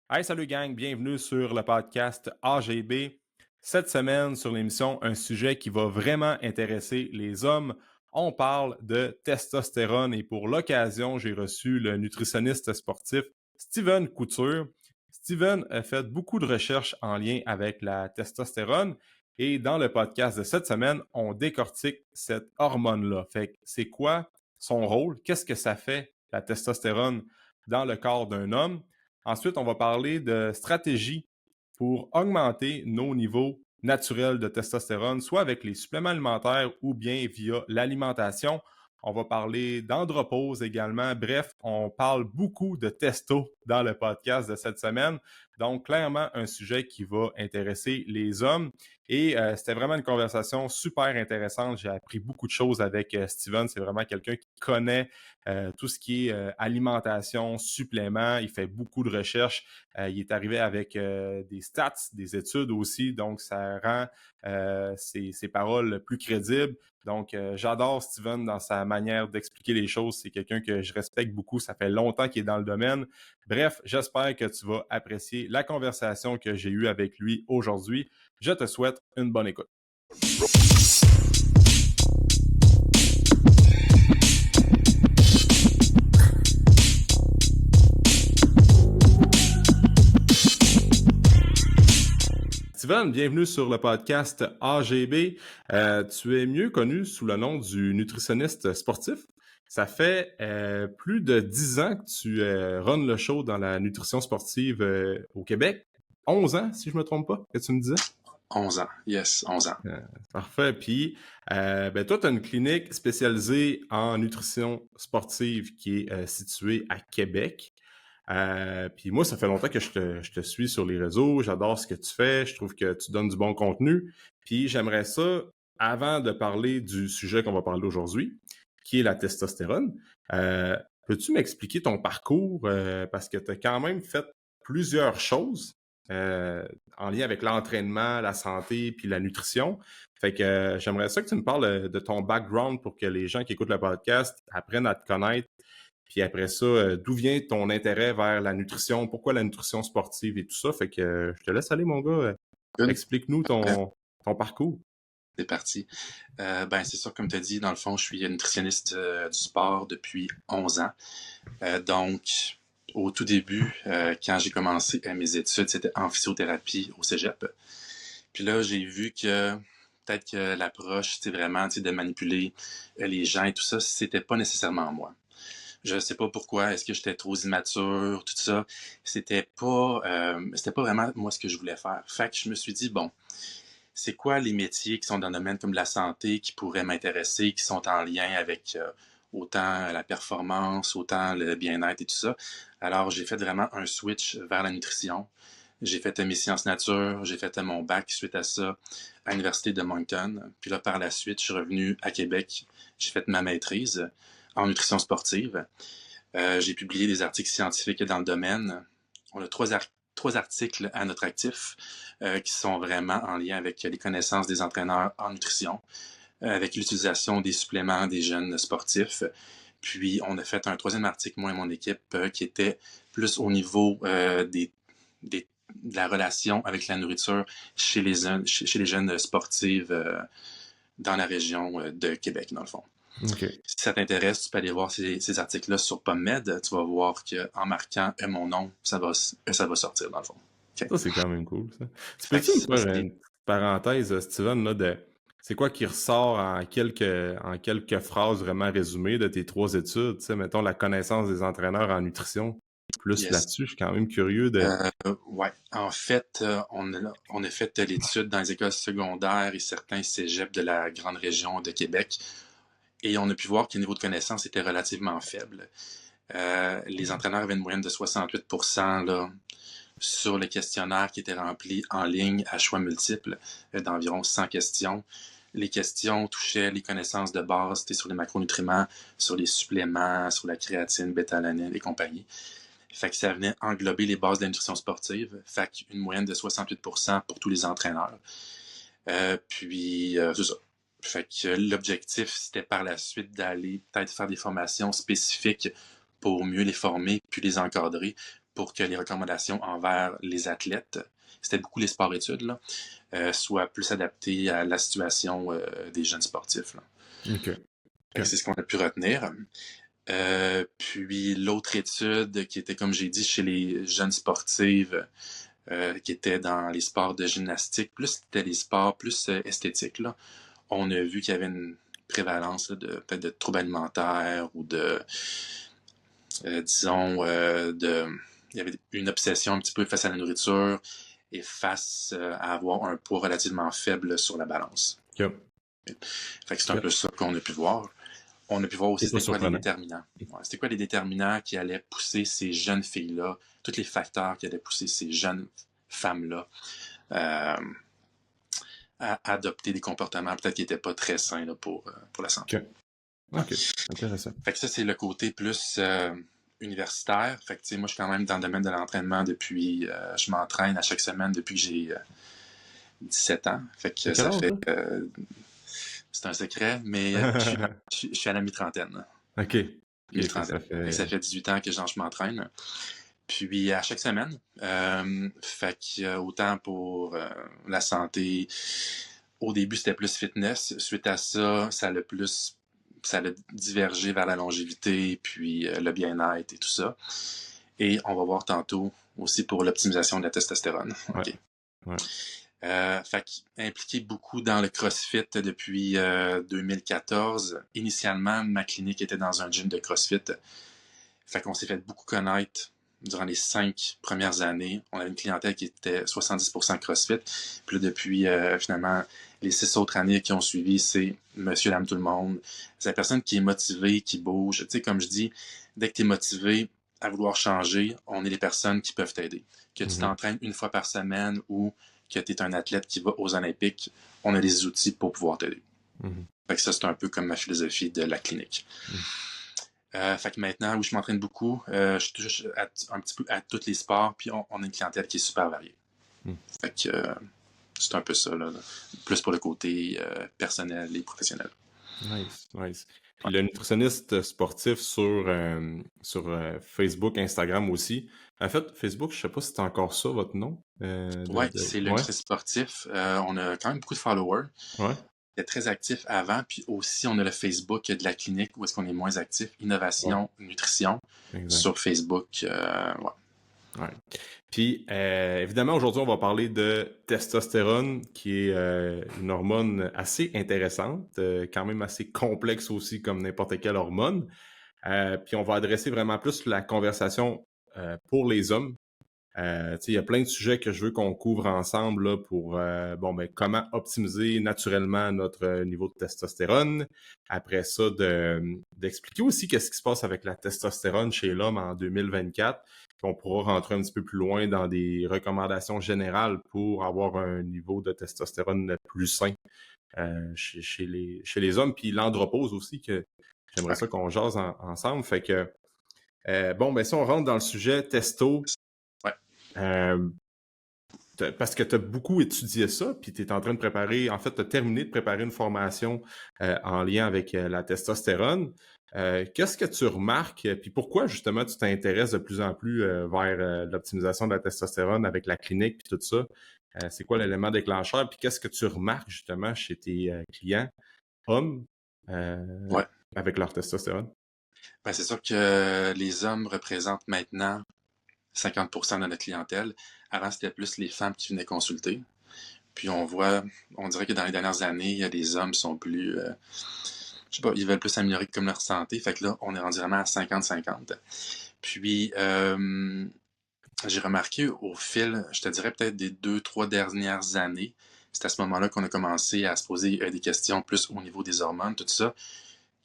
Hey, salut gang, bienvenue sur le podcast AGB. Cette semaine, sur l'émission, un sujet qui va vraiment intéresser les hommes. On parle de testostérone et pour l'occasion, j'ai reçu le nutritionniste sportif Steven Couture. Steven a fait beaucoup de recherches en lien avec la testostérone et dans le podcast de cette semaine, on décortique cette hormone-là. Fait que c'est quoi son rôle? Qu'est-ce que ça fait, la testostérone, dans le corps d'un homme? Ensuite, on va parler de stratégies pour augmenter nos niveaux naturels de testostérone, soit avec les suppléments alimentaires ou bien via l'alimentation. On va parler d'andropause également. Bref, on parle beaucoup de testo dans le podcast de cette semaine. Donc, clairement, un sujet qui va intéresser les hommes. Et c'était vraiment une conversation super intéressante. J'ai appris beaucoup de choses avec Steven. C'est vraiment quelqu'un qui connaît tout ce qui est alimentation, suppléments. Il fait beaucoup de recherches. Il est arrivé avec des stats, des études aussi. Donc, ça rend ses paroles plus crédibles. Donc, j'adore Steven dans sa manière d'expliquer les choses. C'est quelqu'un que je respecte beaucoup. Ça fait longtemps qu'il est dans le domaine. Bref, j'espère que tu vas apprécier la conversation que j'ai eue avec lui aujourd'hui. Je te souhaite une bonne écoute. Steven, bienvenue sur le podcast AGB. Tu es mieux connu sous le nom du nutritionniste sportif. Ça fait plus de 10 ans que tu runs le show dans la nutrition sportive au Québec. 11 ans, si je ne me trompe pas, que tu me disais? 11 ans, yes, 11 ans. Parfait. Puis, toi, tu as une clinique spécialisée en nutrition sportive qui est située à Québec. Puis moi, ça fait longtemps que je te suis sur les réseaux. J'adore ce que tu fais. Je trouve que tu donnes du bon contenu. Puis j'aimerais ça, avant de parler du sujet qu'on va parler aujourd'hui, qui est la testostérone, peux-tu m'expliquer ton parcours? Parce que tu as quand même fait plusieurs choses en lien avec l'entraînement, la santé, puis la nutrition. Fait que j'aimerais ça que tu me parles de ton background pour que les gens qui écoutent le podcast apprennent à te connaître. Puis après ça, d'où vient ton intérêt vers la nutrition? Pourquoi la nutrition sportive et tout ça? Fait que je te laisse aller, mon gars. Good. Explique-nous ton parcours. C'est parti. C'est sûr, comme tu as dit, dans le fond, je suis nutritionniste du sport depuis 11 ans. Donc, au tout début, quand j'ai commencé mes études, c'était en physiothérapie au cégep. Puis là, j'ai vu que peut-être que l'approche, c'est vraiment de manipuler les gens et tout ça, c'était pas nécessairement moi. Je sais pas pourquoi, est-ce que j'étais trop immature, tout ça. C'était pas vraiment moi ce que je voulais faire. Fait que je me suis dit, bon, c'est quoi les métiers qui sont dans le domaine comme la santé qui pourraient m'intéresser, qui sont en lien avec autant la performance, autant le bien-être et tout ça. Alors, j'ai fait vraiment un switch vers la nutrition. J'ai fait mes sciences nature, j'ai fait mon bac suite à ça à l'Université de Moncton. Puis là, par la suite, je suis revenu à Québec. J'ai fait ma maîtrise en nutrition sportive. J'ai publié des articles scientifiques dans le domaine. On a trois articles à notre actif qui sont vraiment en lien avec les connaissances des entraîneurs en nutrition, avec l'utilisation des suppléments des jeunes sportifs. Puis, on a fait un troisième article, moi et mon équipe, qui était plus au niveau de la relation avec la nourriture chez les jeunes sportives dans la région de Québec, dans le fond. OK. Si ça t'intéresse, tu peux aller voir ces articles-là sur PubMed. Tu vas voir qu'en marquant mon nom, ça va sortir, dans le fond. Okay. Ça, c'est quand même cool, ça. Tu Fait que peux-tu me ça, faire une petite parenthèse, Steven, là, de c'est quoi qui ressort en quelques phrases vraiment résumées de tes 3 études? Tu sais, mettons la connaissance des entraîneurs en nutrition. Plus yes. là-dessus, je suis quand même curieux de. Ouais. En fait, on a fait l'étude dans les écoles secondaires et certains cégeps de la grande région de Québec. Et on a pu voir que le niveau de connaissance était relativement faible. Les entraîneurs avaient une moyenne de 68% là, sur le questionnaire qui était rempli en ligne à choix multiples d'environ 100 questions. Les questions touchaient les connaissances de base, c'était sur les macronutriments, sur les suppléments, sur la créatine, bêta-alanine et compagnie. Fait que ça venait englober les bases de la nutrition sportive. Fait qu'une moyenne de 68% pour tous les entraîneurs. C'est ça. Fait que l'objectif, c'était par la suite d'aller peut-être faire des formations spécifiques pour mieux les former puis les encadrer pour que les recommandations envers les athlètes, c'était beaucoup les sports-études, là, soient plus adaptées à la situation des jeunes sportifs. Là. OK. C'est ce qu'on a pu retenir. Puis l'autre étude qui était, comme j'ai dit, chez les jeunes sportives, qui étaient dans les sports de gymnastique, plus c'était les sports plus esthétiques, là. On a vu qu'il y avait une prévalence là, peut-être de troubles alimentaires ou de, disons, il y avait une obsession un petit peu face à la nourriture et face à avoir un poids relativement faible sur la balance. OK. Fait que c'est un peu ça qu'on a pu voir. On a pu voir aussi C'est pas c'était quoi les surprenant. déterminants. Ouais, c'était quoi les déterminants qui allaient pousser ces jeunes filles-là, tous les facteurs qui allaient pousser ces jeunes femmes-là à adopter des comportements peut-être qui n'étaient pas très sains là, pour la santé. OK. Intéressant. Fait que ça, c'est le côté plus universitaire. Fait que, tu sais, moi, je suis quand même dans le domaine de l'entraînement depuis... je m'entraîne à chaque semaine depuis que j'ai 17 ans. Fait que ça fait... c'est un secret, mais je suis à la mi-trentaine. OK. Mi-trentaine. Ça fait 18 ans que je m'entraîne. Puis à chaque semaine, fait que autant pour la santé, au début c'était plus fitness. Suite à ça, ça a divergé vers la longévité, puis le bien-être et tout ça. Et on va voir tantôt aussi pour l'optimisation de la testostérone. Okay. Ouais. Fait impliqué beaucoup dans le CrossFit depuis 2014. Initialement, ma clinique était dans un gym de CrossFit. Fait qu'on s'est fait beaucoup connaître durant les 5 premières années. On avait une clientèle qui était 70% CrossFit. Puis là, depuis finalement les 6 autres années qui ont suivi, c'est monsieur, dame, tout le monde. C'est la personne qui est motivée, qui bouge. Tu sais, comme je dis, dès que tu es motivé à vouloir changer, on est les personnes qui peuvent t'aider. Que tu t'entraînes une fois par semaine ou que tu es un athlète qui va aux Olympiques, on a les outils pour pouvoir t'aider. Fait que ça, c'est un peu comme ma philosophie de la clinique. Fait que maintenant, où je m'entraîne beaucoup, je touche un petit peu à tous les sports, puis on a une clientèle qui est super variée. Fait que c'est un peu ça, là, plus pour le côté personnel et professionnel. Nice. Puis le nutritionniste sportif sur Facebook, Instagram aussi. En fait, Facebook, je sais pas si c'est encore ça, votre nom. Oui, c'est le nutritionniste sportif. On a quand même beaucoup de followers. Ouais. On est très actif avant, puis aussi on a le Facebook de la clinique où est-ce qu'on est moins actif. Innovation, nutrition, sur Facebook. Ouais. Puis, évidemment, aujourd'hui, on va parler de testostérone, qui est une hormone assez intéressante, quand même assez complexe aussi comme n'importe quelle hormone. Puis, on va adresser vraiment plus la conversation pour les hommes. Il y a plein de sujets que je veux qu'on couvre ensemble là, pour comment optimiser naturellement notre niveau de testostérone. Après ça, d'expliquer aussi qu'est-ce qui se passe avec la testostérone chez l'homme en 2024. Puis on pourra rentrer un petit peu plus loin dans des recommandations générales pour avoir un niveau de testostérone plus sain chez les hommes. Puis l'andropause aussi, que j'aimerais ça qu'on jase ensemble. Fait que, si on rentre dans le sujet testo, parce que tu as beaucoup étudié ça, puis tu es en train de préparer, en fait, tu as terminé de préparer une formation en lien avec la testostérone. Qu'est-ce que tu remarques, puis pourquoi justement tu t'intéresses de plus en plus vers l'optimisation de la testostérone avec la clinique puis tout ça? C'est quoi l'élément déclencheur? Puis qu'est-ce que tu remarques justement chez tes clients hommes avec leur testostérone? Ben, c'est sûr que les hommes représentent maintenant 50% de notre clientèle. Avant, c'était plus les femmes qui venaient consulter. Puis on dirait que dans les dernières années, les hommes sont plus, je sais pas, ils veulent plus améliorer comme leur santé. Fait que là, on est rendu vraiment à 50-50. Puis, j'ai remarqué au fil, je te dirais peut-être des 2-3 dernières années, c'est à ce moment-là qu'on a commencé à se poser des questions plus au niveau des hormones, tout ça,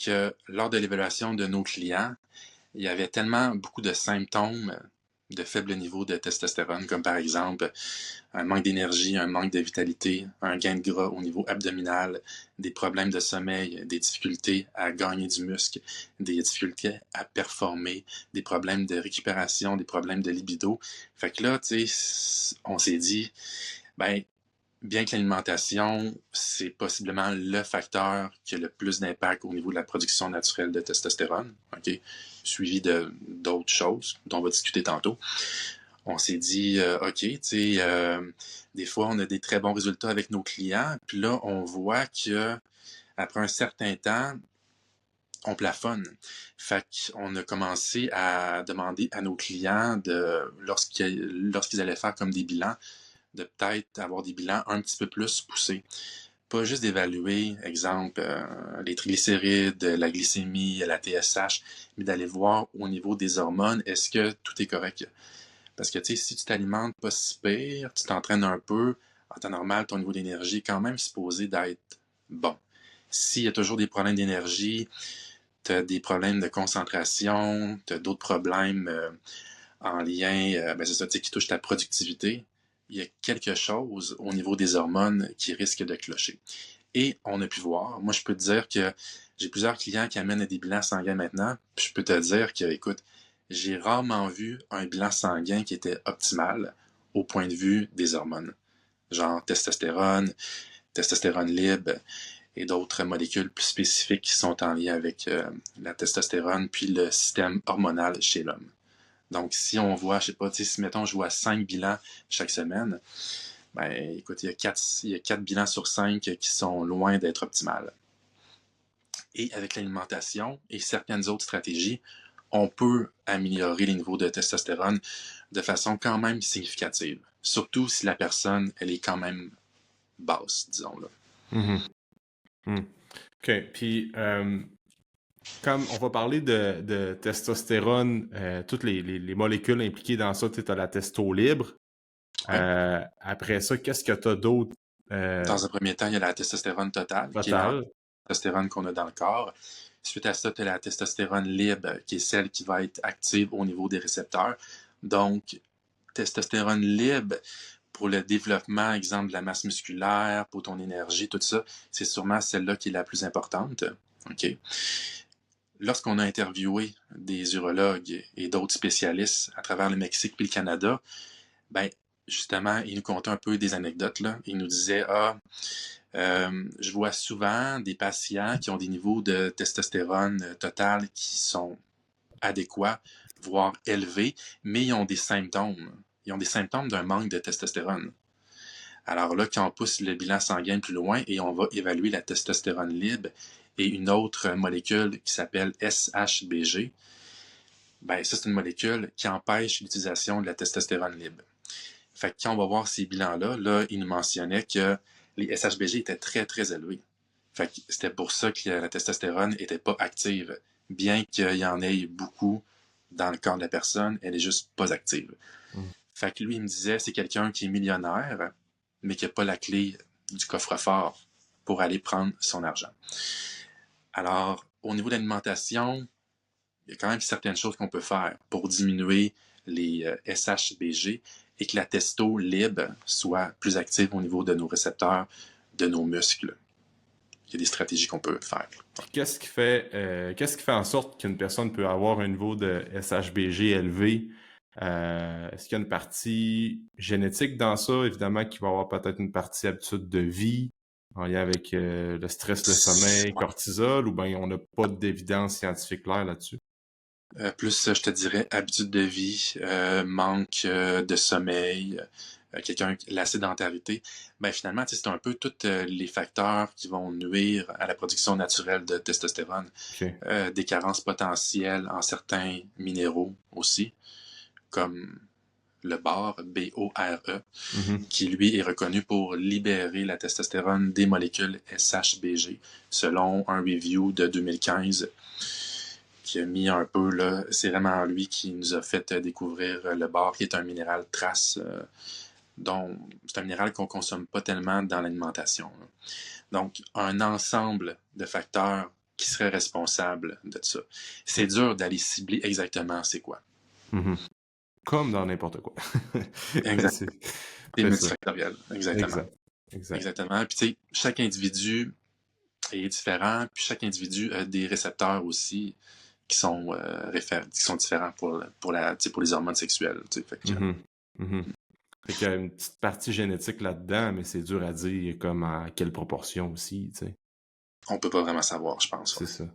que lors de l'évaluation de nos clients, il y avait tellement beaucoup de symptômes de faible niveau de testostérone, comme par exemple un manque d'énergie, un manque de vitalité, un gain de gras au niveau abdominal, des problèmes de sommeil, des difficultés à gagner du muscle, des difficultés à performer, des problèmes de récupération, des problèmes de libido. Fait que là, tu sais, on s'est dit, ben, bien que l'alimentation, c'est possiblement le facteur qui a le plus d'impact au niveau de la production naturelle de testostérone, OK? Suivi d'autres choses dont on va discuter tantôt. On s'est dit, OK, tu sais, des fois, on a des très bons résultats avec nos clients, puis là, on voit que après un certain temps, on plafonne. Fait qu'on a commencé à demander à nos clients lorsqu'ils allaient faire comme des bilans, de peut-être avoir des bilans un petit peu plus poussés. Pas juste d'évaluer, exemple, les triglycérides, la glycémie, la TSH, mais d'aller voir au niveau des hormones, est-ce que tout est correct? Parce que, tu sais, si tu t'alimentes pas si pire, tu t'entraînes un peu, en temps normal, ton niveau d'énergie est quand même supposé d'être bon. S'il y a toujours des problèmes d'énergie, tu as des problèmes de concentration, tu as d'autres problèmes en lien, c'est ça, tu sais, qui touchent ta productivité, il y a quelque chose au niveau des hormones qui risque de clocher. Et on a pu voir, moi je peux te dire que j'ai plusieurs clients qui amènent des bilans sanguins maintenant, puis je peux te dire que, écoute, j'ai rarement vu un bilan sanguin qui était optimal au point de vue des hormones, genre testostérone libre et d'autres molécules plus spécifiques qui sont en lien avec la testostérone puis le système hormonal chez l'homme. Donc, si on voit, je sais pas, si mettons je vois 5 bilans chaque semaine, ben écoute, il y a 4 bilans sur 5 qui sont loin d'être optimales. Et avec l'alimentation et certaines autres stratégies, on peut améliorer les niveaux de testostérone de façon quand même significative. Surtout si la personne, elle est quand même basse, disons-le. OK. Puis, comme on va parler de testostérone, toutes les molécules impliquées dans ça, tu as la testo libre. Ouais. Après ça, qu'est-ce que tu as d'autre Dans un premier temps, il y a la testostérone totale, qui est la total? testostérone qu'on a dans le corps. Suite à ça, tu as la testostérone libre, qui est celle qui va être active au niveau des récepteurs. Donc, testostérone libre, pour le développement, exemple, de la masse musculaire, pour ton énergie, tout ça, c'est sûrement celle-là qui est la plus importante. OK? Lorsqu'on a interviewé des urologues et d'autres spécialistes à travers le Mexique puis le Canada, ben, justement, ils nous contaient un peu des anecdotes, là. Ils nous disaient, je vois souvent des patients qui ont des niveaux de testostérone total qui sont adéquats, voire élevés, mais ils ont des symptômes. Ils ont des symptômes d'un manque de testostérone. Alors là, quand on pousse le bilan sanguin plus loin et on va évaluer la testostérone libre et une autre molécule qui s'appelle SHBG, ben ça, c'est une molécule qui empêche l'utilisation de la testostérone libre. Fait que quand on va voir ces bilans-là, là, ils nous mentionnaient que les SHBG étaient très, très élevés. Fait que c'était pour ça que la testostérone n'était pas active. Bien qu'il y en ait beaucoup dans le corps de la personne, elle est juste pas active. Fait que lui, il me disait, c'est quelqu'un qui est millionnaire, mais qui n'a pas la clé du coffre-fort pour aller prendre son argent. Alors, au niveau de l'alimentation, il y a quand même certaines choses qu'on peut faire pour diminuer les SHBG et que la testo libre soit plus active au niveau de nos récepteurs, de nos muscles. Il y a des stratégies qu'on peut faire. Qu'est-ce qui fait en sorte qu'une personne peut avoir un niveau de SHBG élevé? Est-ce qu'il y a une partie génétique dans ça? Évidemment qu'il va y avoir peut-être une partie habitude de vie en lien avec le stress, le sommeil, cortisol, ou bien on n'a pas d'évidence scientifique claire là-dessus? Plus, je te dirais, habitude de vie, manque de sommeil, la sédentarité. Ben finalement, c'est un peu tous les facteurs qui vont nuire à la production naturelle de testostérone. OK. Des carences potentielles en certains minéraux aussi, comme le bore, B-O-R-E, qui lui est reconnu pour libérer la testostérone des molécules SHBG, selon un review de 2015 qui a mis un peu, là, c'est vraiment lui qui nous a fait découvrir le bore, qui est un minéral trace, dont c'est un minéral qu'on consomme pas tellement dans l'alimentation. Là. Donc, un ensemble de facteurs qui seraient responsables de ça. C'est dur d'aller cibler exactement c'est quoi. Comme dans n'importe quoi. Exact. C'est C'est ça. multifactoriel. Exactement. Exact. Exactement. Puis, tu sais, chaque individu est différent, puis chaque individu a des récepteurs aussi qui sont, qui sont différents pour les hormones sexuelles. Fait que, Fait qu'il y a une petite partie génétique là-dedans, mais c'est dur à dire comme à quelle proportion aussi, tu sais. On peut pas vraiment savoir, je pense. C'est Ouais. ça.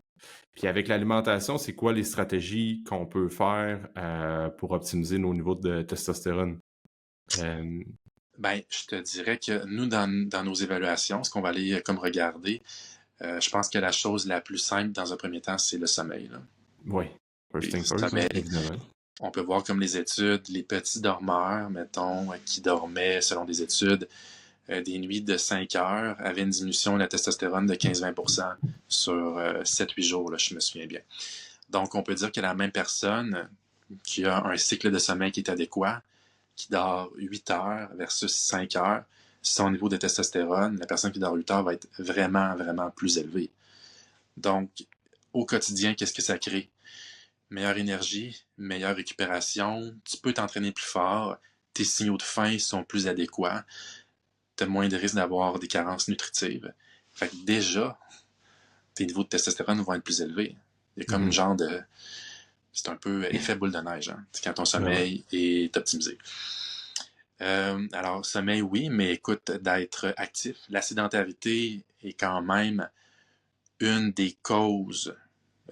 Puis avec l'alimentation, c'est quoi les stratégies qu'on peut faire pour optimiser nos niveaux de testostérone? Euh, Ben, je te dirais que nous, dans nos évaluations, ce qu'on va aller comme regarder, je pense que la chose la plus simple dans un premier temps, c'est le sommeil. Là. oui, first Et thing le first, hein, sommeil, évidemment. on peut voir comme les études, les petits dormeurs, mettons, qui dormaient, selon des études, des nuits de 5 heures, avaient une diminution de la testostérone de 15-20% sur 7-8 jours, là, je me souviens bien. Donc, on peut dire que la même personne qui a un cycle de sommeil qui est adéquat, qui dort 8 heures versus 5 heures, son niveau de testostérone, la personne qui dort 8 heures va être vraiment, vraiment plus élevé. Donc, au quotidien, qu'est-ce que ça crée? Meilleure énergie, meilleure récupération, tu peux t'entraîner plus fort, tes signaux de faim sont plus adéquats, tu as moins de risques d'avoir des carences nutritives. Fait que déjà, tes niveaux de testostérone vont être plus élevés. Il y a comme une Mhm. genre de... C'est un peu effet boule de neige, hein? C'est quand ton Ben ouais. sommeil est optimisé. Alors, sommeil, oui, mais écoute, d'être actif. La sédentarité est quand même une des causes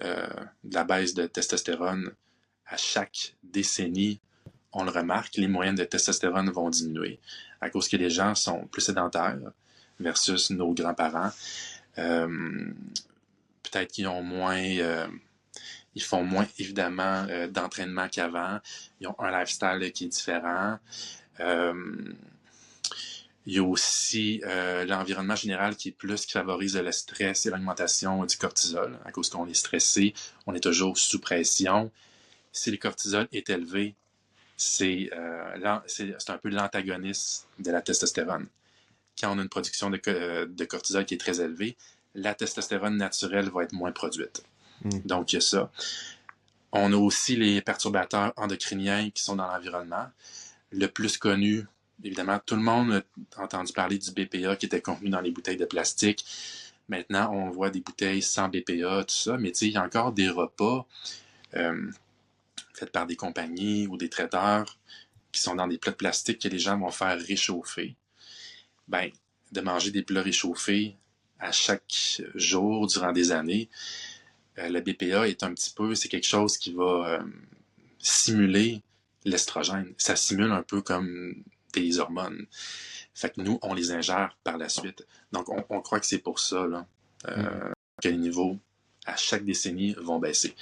euh, de la baisse de testostérone. À chaque décennie, on le remarque, les moyennes de testostérone vont diminuer à cause que les gens sont plus sédentaires versus nos grands-parents. Euh, Peut-être qu'ils ont moins, ils font moins évidemment d'entraînement qu'avant. Ils ont un lifestyle qui est différent. Euh, Il y a aussi l'environnement général qui favorise le stress et l'augmentation du cortisol. À cause qu'on est stressé, on est toujours sous pression. Si le cortisol est élevé, c'est un peu l'antagoniste de la testostérone. Quand on a une production de cortisol qui est très élevée, la testostérone naturelle va être moins produite. Mm. Donc, il y a ça. On a aussi les perturbateurs endocriniens qui sont dans l'environnement. Le plus connu, évidemment, tout le monde a entendu parler du BPA qui était contenu dans les bouteilles de plastique. Maintenant, on voit des bouteilles sans BPA, tout ça, mais il y a encore des repas euh, faits par des compagnies ou des traiteurs qui sont dans des plats de plastique que les gens vont faire réchauffer. Ben, de manger des plats réchauffés à chaque jour durant des années, le BPA est un petit peu, c'est quelque chose qui va simuler l'estrogène. Ça simule un peu comme des hormones. Fait que nous, on les ingère par la suite. Donc, on croit que c'est pour ça là, Mm. que les niveaux, à chaque décennie, vont baisser.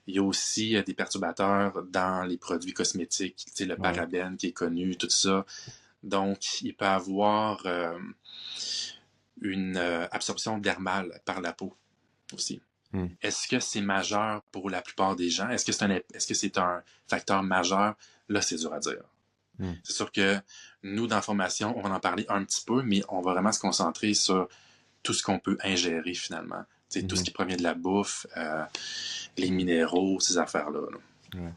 Il y a aussi des perturbateurs dans les produits cosmétiques, le Ouais. parabène qui est connu, tout ça. Donc, il peut avoir une absorption dermale par la peau aussi. Mm. Est-ce que c'est majeur pour la plupart des gens? Est-ce que c'est un facteur majeur? Là, c'est dur à dire. Mm. C'est sûr que nous, dans la formation, on va en parler un petit peu, mais on va vraiment se concentrer sur tout ce qu'on peut ingérer finalement. Tout ce Mhm. qui provient de la bouffe, les minéraux, ces affaires-là. Là. Ouais.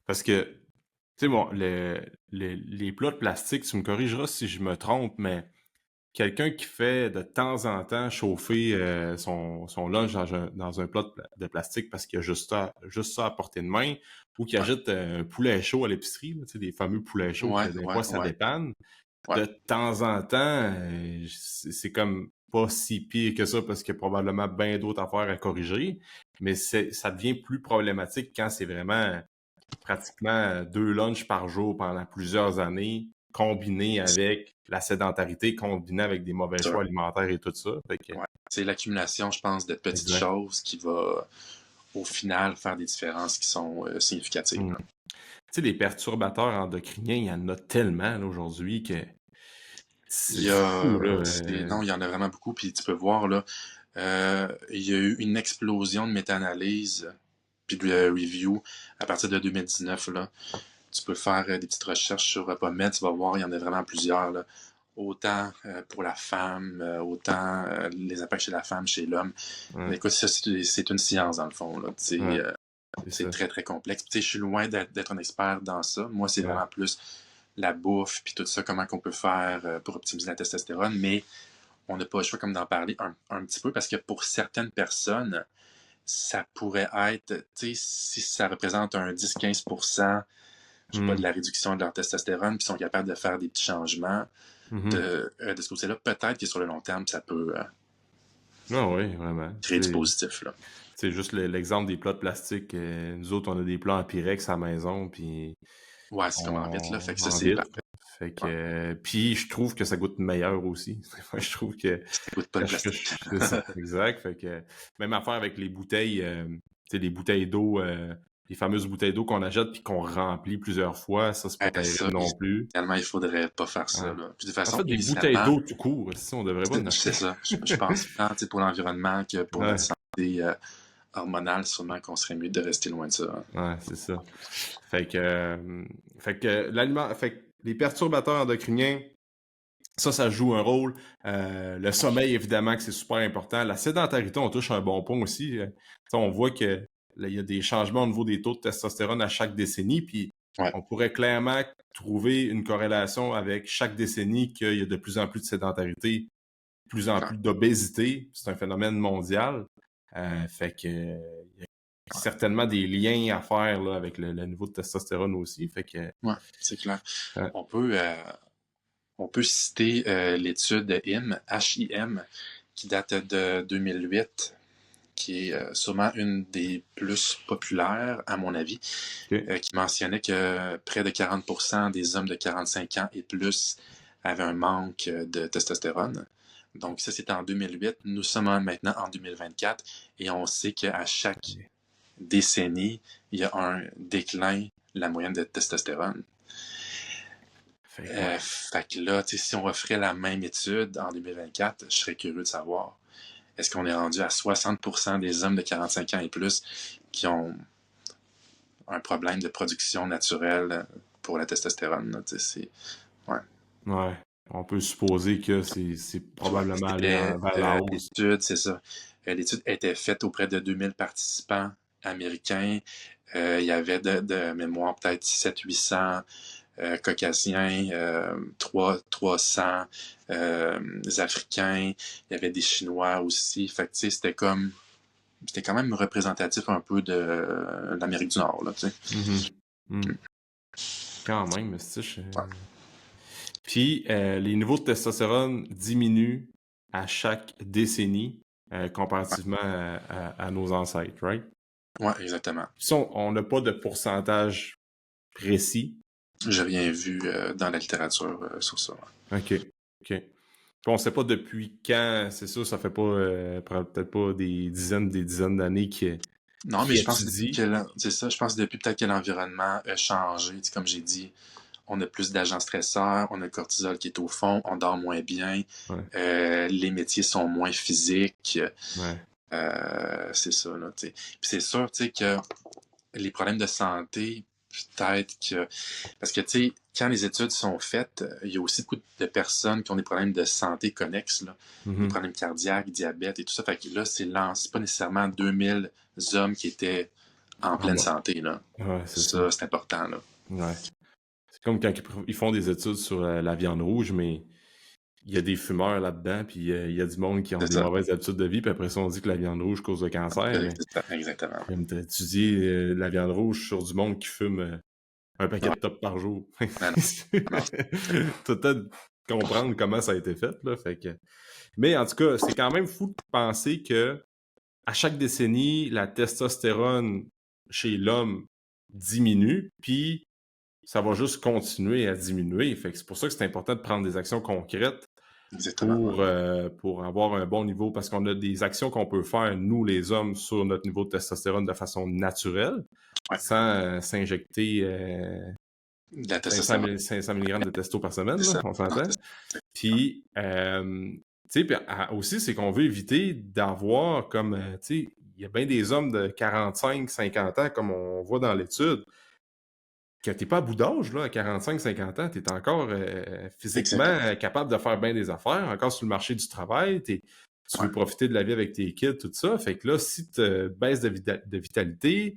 Parce que, tu sais, bon, les plats de plastique, tu me corrigeras si je me trompe, mais quelqu'un qui fait de temps en temps chauffer son lunch dans un plat de plastique parce qu'il a juste ça à portée de main, ou qui Ouais, achète un poulet chaud à l'épicerie, là, tu sais, des fameux poulets chauds que ouais, des ouais, fois ça ouais. dépanne, Ouais. de temps en temps, c'est comme pas si pire que ça parce qu'il y a probablement bien d'autres affaires à corriger, mais ça devient plus problématique quand c'est vraiment pratiquement 2 lunchs par jour pendant plusieurs années, combiné avec la sédentarité, combiné avec des mauvais choix alimentaires et tout ça. Fait que, Ouais. C'est l'accumulation, je pense, de petites exact. choses qui va, au final, faire des différences qui sont significatives. Mm. Tu sais, les perturbateurs endocriniens, il y en a tellement là, aujourd'hui que Il c'est y fou, a, là. non, il y en a vraiment beaucoup, puis tu peux voir, là, il y a eu une explosion de méta-analyse, puis de review à partir de 2019, là. Tu peux faire des petites recherches sur PubMed, tu vas voir, il y en a vraiment plusieurs, là. Autant pour la femme, autant les impacts chez la femme, chez l'homme. Ouais, Écoute, ça, c'est une science, dans le fond, là. ouais, c'est C'est ça. très, très complexe. Je suis loin d'être un expert dans ça. Moi, c'est Ouais. vraiment plus la bouffe, puis tout ça, comment qu'on peut faire pour optimiser la testostérone, mais on n'a pas le choix comme d'en parler un petit peu parce que pour certaines personnes, ça pourrait être, tu sais, si ça représente un 10-15% pas Hmm. de la réduction de leur testostérone, puis sont capables de faire des petits changements Mhm. de ce côté-là. Peut-être que sur le long terme, ça peut Ah oui, vraiment. créer du positif, là. C'est juste l'exemple des plats de plastique. Nous autres, on a des plats en Pyrex à la maison, puis Ouais, c'est vraiment vite, là. on Fait que ça, en c'est vide. parfait. Fait que, Ouais. puis je trouve que ça goûte meilleur aussi. Moi, je trouve que Ça goûte pas le plastique. c'est ça, exact. Fait que même affaire avec les bouteilles, tu sais, les bouteilles d'eau, les fameuses bouteilles d'eau qu'on achète puis qu'on remplit plusieurs fois, ça c'est pas Ça, terrible non plus. idéalement, il faudrait pas faire ça, Ouais. là. Puis de toute En façon, fait, des bouteilles initialement, d'eau tout court, si on devrait pas en c'est acheter. ça. Je pense tant tu sais, pour l'environnement que pour notre Ouais, santé hormonale, sûrement qu'on serait mieux de rester loin de ça. ouais, c'est ça. Fait que l'aliment, fait que les perturbateurs endocriniens, ça joue un rôle. Le sommeil, évidemment, que c'est super important. La sédentarité, on touche un bon point aussi. On voit que là, il y a des changements au niveau des taux de testostérone à chaque décennie, puis Ouais, on pourrait clairement trouver une corrélation avec chaque décennie qu'il y a de plus en plus de sédentarité, de plus en clair. plus d'obésité. C'est un phénomène mondial. Fait que il y a Ouais, certainement des liens à faire là, avec le niveau de testostérone aussi. Fait que ouais, c'est clair. euh, On peut, euh, on peut citer l'étude HIM, qui date de 2008, qui est sûrement une des plus populaires, à mon avis, OK. qui mentionnait que près de 40% des hommes de 45 ans et plus avaient un manque de testostérone. Donc ça, c'était en 2008. Nous sommes maintenant en 2024 et on sait qu'à chaque décennie, il y a un déclin de la moyenne de testostérone. Fait que ouais. Fait que là, si on referait la même étude en 2024, je serais curieux de savoir, est-ce qu'on est rendu à 60% des hommes de 45 ans et plus qui ont un problème de production naturelle pour la testostérone? Là, ouais. Ouais. On peut supposer que c'est Ouais. probablement allé vers la hausse. L'étude, c'est ça. L'étude était faite auprès de 2000 participants américains. Il y avait de mémoire peut-être 700-800 caucasiens, 300 africains. Il y avait des Chinois aussi. Fait que, c'était quand même représentatif un peu de l'Amérique du Nord, là, tu sais. Mhm. Mm. Quand même, c'est ça. Ouais. Puis les niveaux de testostérone diminuent à chaque décennie comparativement à nos ancêtres, right? Ouais, exactement. Puis ça, on n'a pas de pourcentage précis. J'ai rien vu dans la littérature sur ça. Ouais. OK. OK. Puis on ne sait pas depuis quand, c'est sûr, ça fait pas peut-être pas des dizaines d'années Non, mais qui je pense que étudie. c'est ça. Je pense que depuis peut-être que l'environnement a changé. Tu sais, comme j'ai dit, on a plus d'agents stresseurs, on a le cortisol qui est au fond, on dort moins bien, Ouais. les métiers sont moins physiques. Ouais. C'est ça, là, tu sais. Puis c'est sûr, tu sais, que les problèmes de santé, peut-être que... Parce que, tu sais, quand les études sont faites, il y a aussi beaucoup de personnes qui ont des problèmes de santé connexes, là. Des Mhm. problèmes cardiaques, diabète et tout ça. Fait que là, c'est pas nécessairement 2000 hommes qui étaient en Ah pleine bon. santé, là. Ouais, c'est ça. Ça, c'est important, là. Ouais. C'est comme quand ils font des études sur la viande rouge, mais il y a des fumeurs là-dedans, puis il y a du monde qui ont C'est des ça. mauvaises habitudes de vie, puis après ça, on dit que la viande rouge cause le cancer, mais Exactement. comme tu dis, la viande rouge sur du monde qui fume un paquet Ouais. de top par jour. Non, non. T'as peut-être comprendre comment ça a été fait, là, fait que... Mais en tout cas, c'est quand même fou de penser que à chaque décennie, la testostérone chez l'homme diminue, puis ça va juste continuer à diminuer. Fait que c'est pour ça que c'est important de prendre des actions concrètes Exactement. Ouais. pour avoir un bon niveau, parce qu'on a des actions qu'on peut faire, nous, les hommes, sur notre niveau de testostérone de façon naturelle, Ouais. sans s'injecter De la 500, testostérone, 500 mg de testo par semaine, c'est là, ça. on Non, s'entend. Puis, tu sais, aussi, c'est qu'on veut éviter d'avoir comme, tu sais, il y a bien des hommes de 45, 50 ans, comme on voit dans l'étude, que t'es pas à bout d'âge, là, à 45, 50 ans, t'es encore physiquement exactement. capable de faire bien des affaires, encore sur le marché du travail, tu Ouais. veux profiter de la vie avec tes kids, tout ça. Fait que là, si tu baisses de vitalité,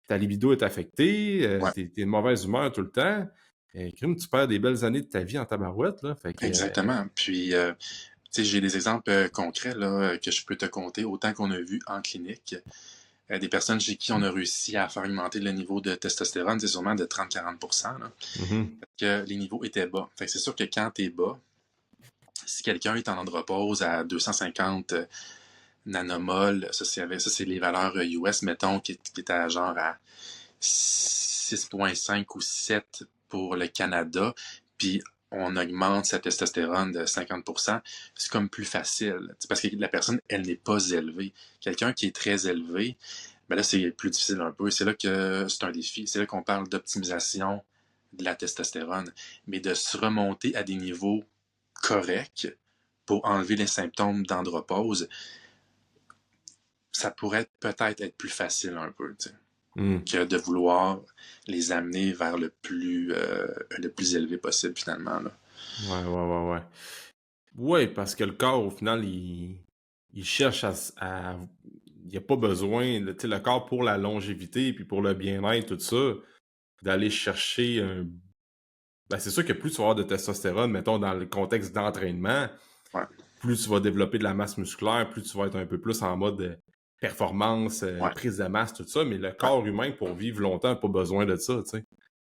ta libido est affectée, Ouais. t'es de mauvaise humeur tout le temps, crime, tu perds des belles années de ta vie en tabarouette, là. Fait que, Exactement. Puis, tu sais, j'ai des exemples concrets là, que je peux te compter, autant qu'on a vu en clinique. Des personnes chez qui on a réussi à faire augmenter le niveau de testostérone, c'est sûrement de 30-40%, là, Mhm. parce que les niveaux étaient bas. Fait que c'est sûr que quand t'es bas, si quelqu'un est en andropause à 250 nanomol, ça c'est les valeurs US, mettons, qui est à genre à 6,5 ou 7 pour le Canada, puis on augmente sa testostérone de 50%, c'est comme plus facile. Parce que la personne, elle n'est pas élevée. Quelqu'un qui est très élevé, ben là, c'est plus difficile un peu. C'est là que c'est un défi. C'est là qu'on parle d'optimisation de la testostérone. Mais de se remonter à des niveaux corrects pour enlever les symptômes d'andropause, ça pourrait peut-être être plus facile un peu, tu sais, Mhm. que de vouloir les amener vers le plus élevé possible, finalement, là. Ouais. Ouais, parce que le corps, au final, il cherche il n'y a pas besoin, tu sais, le corps pour la longévité puis pour le bien-être, tout ça, d'aller chercher un. Ben, c'est sûr que plus tu vas avoir de testostérone, mettons, dans le contexte d'entraînement, Ouais, plus tu vas développer de la masse musculaire, plus tu vas être un peu plus en mode performance, ouais, prise de masse, tout ça, mais le ouais. corps humain, pour vivre longtemps, n'a pas besoin de ça, tu sais.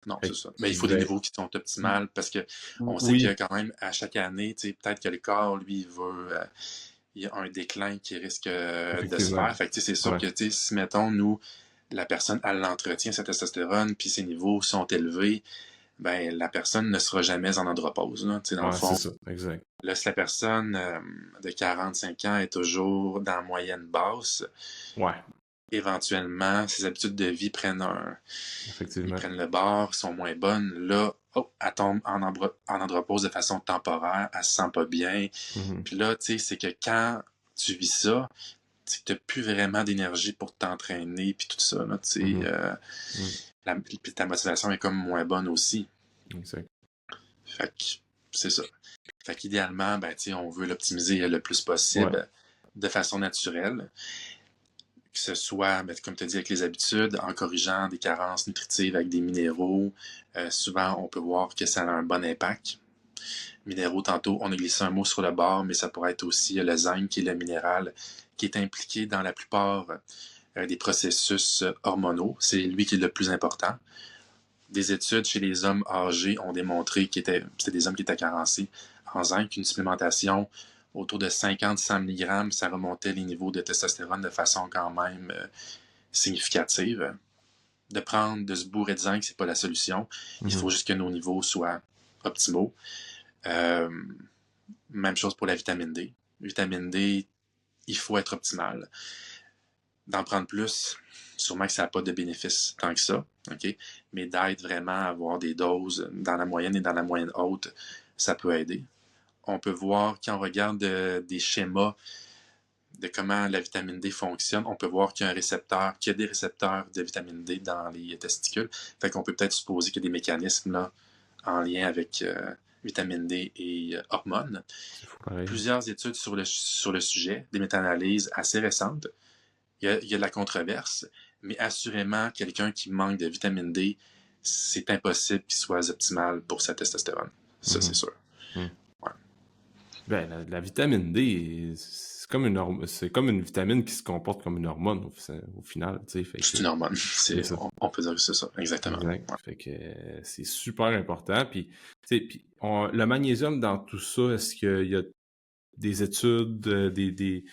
Non, Fait c'est que ça. Mais il faut des vrai. niveaux qui sont optimales parce que on sait que Oui, quand même, à chaque année, tu sais, peut-être que le corps, lui, il y a un déclin qui risque de se effectivement. faire. Fait que, tu sais, c'est sûr Ouais. que, tu sais, si, mettons, nous, la personne, elle l'entretient, sa testostérone, puis ses niveaux sont élevés, ben, la personne ne sera jamais en andropause, là. Tu sais, dans le Ouais, c'est fond, ça, exact. là, si la personne de 45 ans est toujours dans la moyenne basse, Ouais, éventuellement, ses habitudes de vie ils effectivement. prennent le bord, sont moins bonnes. Là, oh, elle tombe en andropause de façon temporaire, elle se sent pas bien. Mhm. Puis là, tu sais, c'est que quand tu vis ça, tu n'as plus vraiment d'énergie pour t'entraîner, puis tout ça, là, tu sais, Mhm. Mhm. puis ta motivation est comme moins bonne aussi. Exact. Fait que c'est ça. Fait qu'idéalement, ben, tu sais, on veut l'optimiser le plus Ouais. possible de façon naturelle, que ce soit, ben, comme tu as dit, avec les habitudes, en corrigeant des carences nutritives avec des minéraux. Souvent, on peut voir que ça a un bon impact. Minéraux, tantôt, on a glissé un mot sur le bord, mais ça pourrait être aussi le zinc, qui est le minéral, qui est impliqué dans la plupart des processus hormonaux. C'est lui qui est le plus important. Des études chez les hommes âgés ont démontré que c'était des hommes qui étaient carencés en zinc, une supplémentation autour de 50-100 mg, ça remontait les niveaux de testostérone de façon quand même significative. De se bourrer de zinc, c'est pas la solution. Il faut Mhm. juste que nos niveaux soient optimaux. Euh, Même chose pour la vitamine D. Vitamine D, il faut être optimal. D'en prendre plus, sûrement que ça n'a pas de bénéfice tant que ça, ok? Mais d'être vraiment à avoir des doses dans la moyenne et dans la moyenne haute, ça peut aider. On peut voir, quand on regarde des schémas de comment la vitamine D fonctionne, on peut voir qu'il y a des récepteurs de vitamine D dans les testicules. Fait qu'on peut peut-être supposer qu'il y a des mécanismes là, en lien avec vitamine D et hormones. C'est fou pareil. Plusieurs études sur le sujet, des méta-analyses assez récentes. Il y a de la controverse, mais assurément, quelqu'un qui manque de vitamine D, c'est impossible qu'il soit optimal pour sa testostérone. Ça, c'est Mhm. sûr. Mhm. Ouais. Ben, la vitamine D, c'est comme une vitamine qui se comporte comme une hormone au final, tu sais, fait C'est que une hormone. c'est ça. On peut dire que c'est ça, exactement. Exact. Ouais. Fait que c'est super important. Puis, tu sais, le magnésium dans tout ça, est-ce qu'il y a des études, des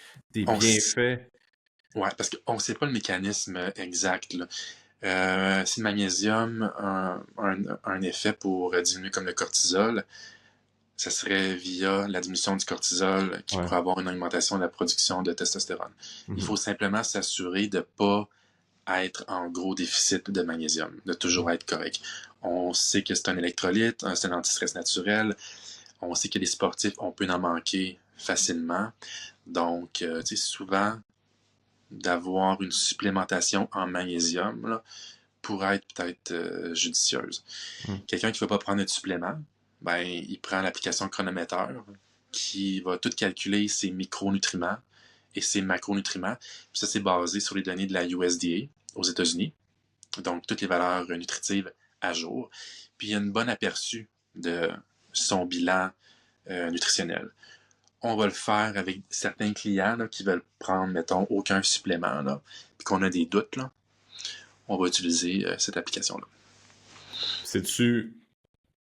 On, bienfaits? ouais, parce qu'on ne sait pas le mécanisme exact, là. Si le magnésium a un effet pour diminuer comme le cortisol, ça serait via la diminution du cortisol qui Ouais. pourrait avoir une augmentation de la production de testostérone. Il Mhm. faut simplement s'assurer de ne pas être en gros déficit de magnésium, de toujours Mhm. être correct. On sait que c'est un électrolyte, c'est un antistress naturel. On sait que les sportifs, on peut en manquer facilement. Donc, tu sais, souvent, d'avoir une supplémentation en magnésium là, pourrait être peut-être judicieuse. Mhm. Quelqu'un qui ne veut pas prendre de supplément, ben, il prend l'application chronométeur qui va tout calculer ses micronutriments et ses macronutriments. Puis ça, c'est basé sur les données de la USDA aux États-Unis. Donc, toutes les valeurs nutritives à jour. Puis, il y a une bonne aperçu de son bilan nutritionnel. on va le faire avec certains clients là, qui veulent prendre, mettons, aucun supplément, là, puis qu'on a des doutes, là, on va utiliser cette application-là. C'est-tu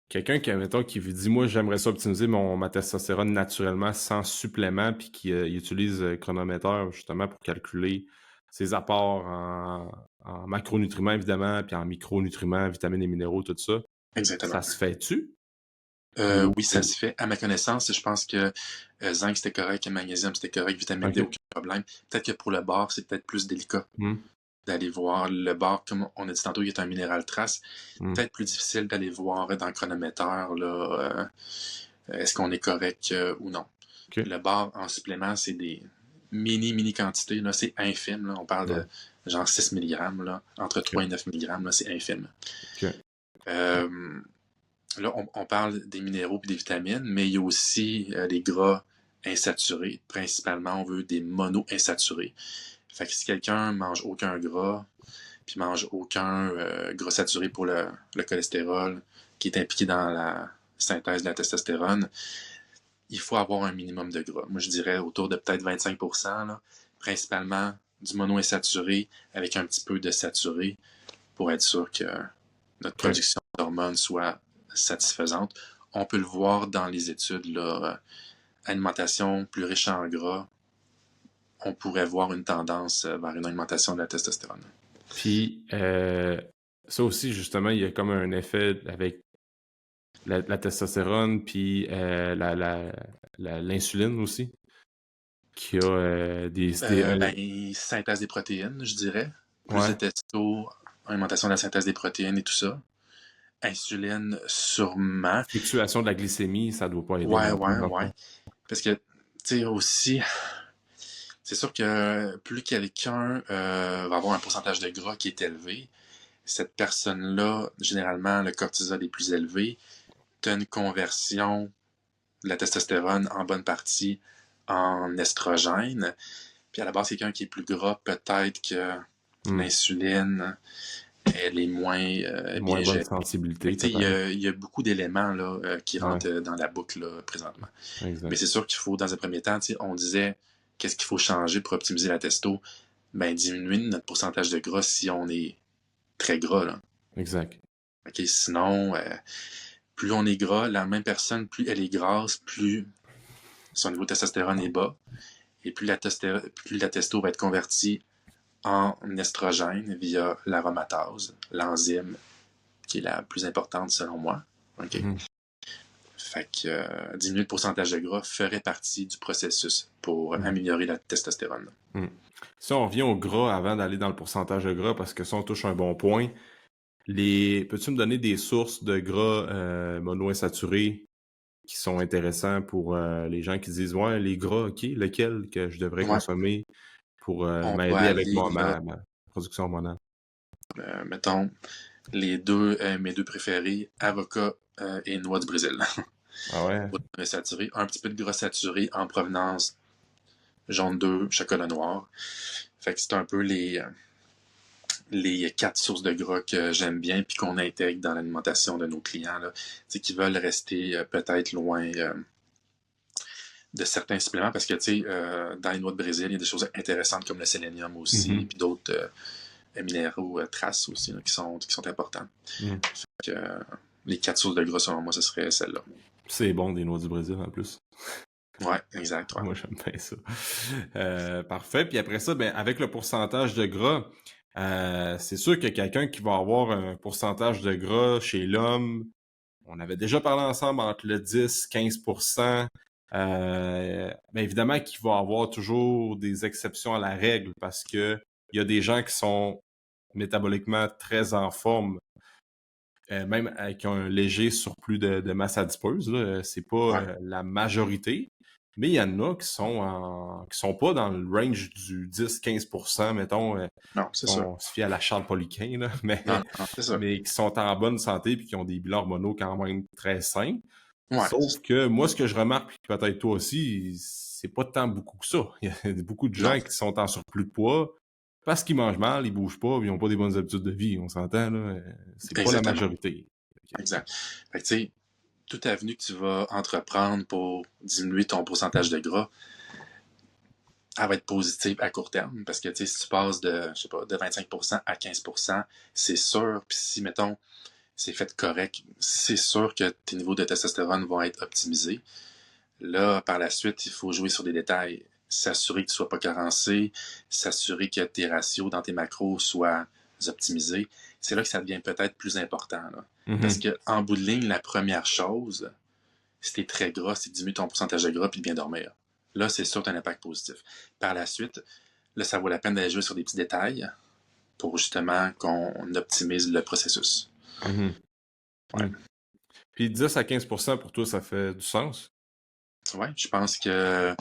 quelqu'un qui, mettons, qui vous dit, moi, j'aimerais ça optimiser ma testostérone naturellement sans supplément, puis qui il utilise chronomètre justement pour calculer ses apports en macronutriments, évidemment, puis en micronutriments, vitamines et minéraux, tout ça. Exactement. Ça se fait-tu? Oui, ça se fait. À ma connaissance, je pense que zinc, c'était correct, magnésium, c'était correct, vitamine D, OK. aucun problème. Peut-être que pour le bar, c'est peut-être plus délicat Hmm. d'aller voir le bar, comme on a dit tantôt, il est un minéral trace. Peut-être plus difficile d'aller voir dans le chronomètre, là, est-ce qu'on est correct ou non. OK. Le bar en supplément, c'est des mini quantités, là, c'est infime. Là. On parle de genre 6 mg, là, entre 3 et 9 mg, là, c'est infime. OK. Là, on parle des minéraux et des vitamines, mais il y a aussi les gras insaturés. Principalement, on veut des mono-insaturés. Fait que si quelqu'un mange aucun gras, puis mange aucun gras saturé pour le cholestérol qui est impliqué dans la synthèse de la testostérone, il faut avoir un minimum de gras. Moi, je dirais autour de peut-être 25%, là, principalement du mono-insaturé avec un petit peu de saturé pour être sûr que notre production d'hormones soit satisfaisante. On peut le voir dans les études, là, alimentation plus riche en gras, on pourrait voir une tendance vers une augmentation de la testostérone. Puis, ça aussi, justement, il y a comme un effet avec la testostérone, puis l'insuline aussi, qui a Synthèse des protéines, je dirais. Plus de ouais, testo, augmentation de la synthèse des protéines et tout ça. Insuline, sûrement. fluctuation de la glycémie, ça doit pas aider Ouais, non plus, ouais, dans le ouais. fond. Parce que, tu sais, aussi, c'est sûr que plus quelqu'un va avoir un pourcentage de gras qui est élevé, cette personne-là, généralement, le cortisol est plus élevé. Tu as une conversion de la testostérone en bonne partie en estrogène. Puis à la base, quelqu'un qui est plus gras, peut-être que l'insuline, elle est moins bien Moins bonne gérée. sensibilité, Il peut-être. y a beaucoup d'éléments là, qui Ouais, rentrent dans la boucle là, présentement. Mais exact. c'est sûr qu'il faut, dans un premier temps, on disait qu'est-ce qu'il faut changer pour optimiser la testo. Ben, diminuer notre pourcentage de gras si on est très gras. Là. Exact. Okay? Sinon, plus on est gras, la même personne, plus elle est grasse, plus son niveau de testostérone est bas. Et plus la testo va être convertie en estrogène via l'aromatase, l'enzyme qui est la plus importante selon moi. Okay? Fait que diminuer le pourcentage de gras ferait partie du processus pour améliorer la testostérone. Si on revient au gras avant d'aller dans le pourcentage de gras, parce que ça, on touche un bon point, peux-tu me donner des sources de gras monoinsaturés qui sont intéressants pour les gens qui disent, ouais, les gras, OK, lequel que je devrais Ouais, consommer pour on va m'aider avec aller là, ma production hormonale? mettons, mes deux préférés, avocat et noix du Brésil. Ah ouais? Saturé, un petit peu de gras saturé en provenance jaune d'œuf, chocolat noir. Fait que c'est un peu les 4 sources de gras que j'aime bien puis qu'on intègre dans l'alimentation de nos clients là, qui veulent rester peut-être loin de certains suppléments parce que dans les noix de Brésil, il y a des choses intéressantes comme le sélénium aussi, puis d'autres minéraux traces aussi là, qui sont importants. Fait que, les 4 sources de gras, selon moi, ce serait celle-là. C'est bon, des noix du Brésil en plus. Ouais, exact. Ouais. Moi, j'aime bien ça. Parfait. Puis après ça, ben, avec le pourcentage de gras, c'est sûr que quelqu'un qui va avoir un pourcentage de gras chez l'homme, on avait déjà parlé ensemble entre le 10-15%. Ben évidemment qu'il va avoir toujours des exceptions à la règle parce que il y a des gens qui sont métaboliquement très en forme, même qui ont un léger surplus de masse adipeuse. Là, c'est pas Ouais. la majorité, mais il y en a qui sont pas dans le range du 10-15%, mettons, Non, c'est sûr. on se fie à la Charles Poliquin, là, Non, non, c'est sûr. mais qui sont en bonne santé et qui ont des bilans hormonaux quand même très sains. Ouais. Sauf que moi, ce que je remarque, puis peut-être toi aussi, c'est pas tant beaucoup que ça. Il y a beaucoup de Non. gens qui sont en surplus de poids parce qu'ils mangent mal, ils bougent pas, ils ont pas des bonnes habitudes de vie. On s'entend, là. C'est pas la Exactement. majorité. Exact. Fait que, tu sais, toute avenue que tu vas entreprendre pour diminuer ton pourcentage de gras, elle va être positive à court terme. Parce que, tu sais, si tu passes de, je sais pas, de 25% à 15%, c'est sûr. Puis si, mettons, c'est fait correct, c'est sûr que tes niveaux de testostérone vont être optimisés. Là, par la suite, il faut jouer sur des détails. S'assurer que tu ne sois pas carencé, s'assurer que tes ratios dans tes macros soient optimisés. C'est là que ça devient peut-être plus important. Là. Parce qu'en bout de ligne, la première chose, si tu es très gras, c'est de diminuer ton pourcentage de gras puis de bien dormir. Là, c'est sûr que tu as un impact positif. Par la suite, là, ça vaut la peine d'aller jouer sur des petits détails pour justement qu'on optimise le processus. Ouais. Puis 10 à 15% pour toi, ça fait du sens? Oui, je pense que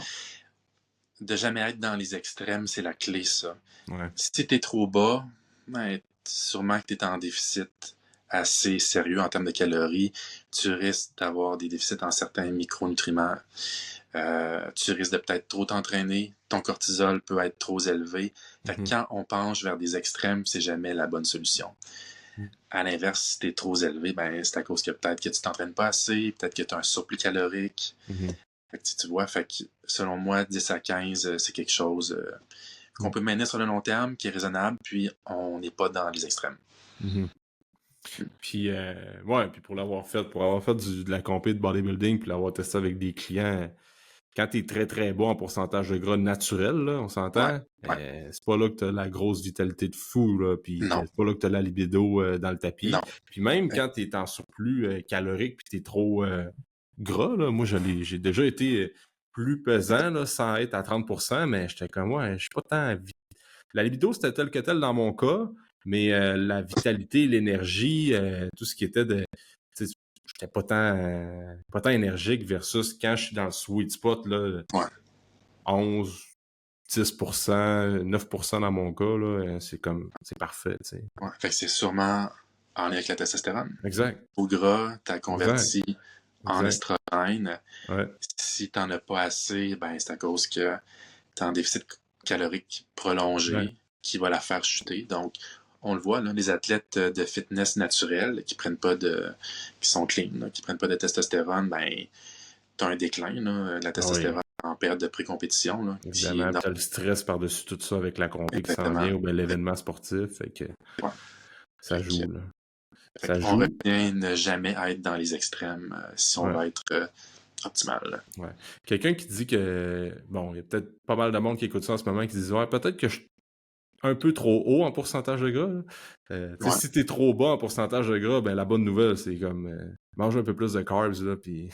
de jamais être dans les extrêmes, c'est la clé, ça. Ouais. Si tu es trop bas, ben, sûrement que tu es en déficit assez sérieux en termes de calories. Tu risques d'avoir des déficits en certains micronutriments. Tu risques de peut-être trop t'entraîner. Ton cortisol peut être trop élevé. Fait que quand on penche vers des extrêmes, c'est jamais la bonne solution. À l'inverse, si tu es trop élevé, ben, c'est à cause que peut-être que tu t'entraînes pas assez, peut-être que tu as un surplus calorique. Fait que, tu vois, fait que, selon moi, 10 à 15, c'est quelque chose qu'on peut maintenir sur le long terme, qui est raisonnable, puis on n'est pas dans les extrêmes. Puis, ouais, puis pour avoir fait de la compé de bodybuilding, puis l'avoir testé avec des clients, quand t'es très très bas en pourcentage de gras naturel, là, on s'entend, c'est pas là que t'as la grosse vitalité de fou, là, puis Non. c'est pas là que t'as la libido dans le tapis. Non. Puis même quand t'es en surplus calorique, puis t'es trop gras, là, moi j'ai déjà été plus pesant, là, sans être à 30%, mais j'étais comme, ouais, je suis pas tant... La libido, c'était tel que tel dans mon cas, mais la vitalité, l'énergie, tout ce qui était de... J'étais pas tant énergique versus quand je suis dans le sweet spot, là, 11, 10%, 9% dans mon cas, là, c'est parfait, tu sais. Ouais. Fait que c'est sûrement en lien avec la testostérone. Exact. Au gras, t'as converti en Exact. estrogène. Ouais. Si t'en as pas assez, ben c'est à cause que t'as un déficit calorique prolongé qui va la faire chuter. Donc, on le voit, là, les athlètes de fitness naturel qui sont clean, là, qui prennent pas de testostérone, ben, t'as un déclin, là, de la testostérone en période de pré-compétition. Là, évidemment, puis t'as le stress par-dessus tout ça avec la compé qui s'en vient ou bien l'événement sportif, fait que ça joue, là. Ça on joue. retient ne jamais être dans les extrêmes si on veut être optimal. Là. Ouais. Quelqu'un qui dit que, bon, il y a peut-être pas mal de monde qui écoute ça en ce moment qui dit, ouais, peut-être que je suis un peu trop haut en pourcentage de gras. Si t'es trop bas en pourcentage de gras, ben la bonne nouvelle, c'est comme mange un peu plus de carbs, là, puis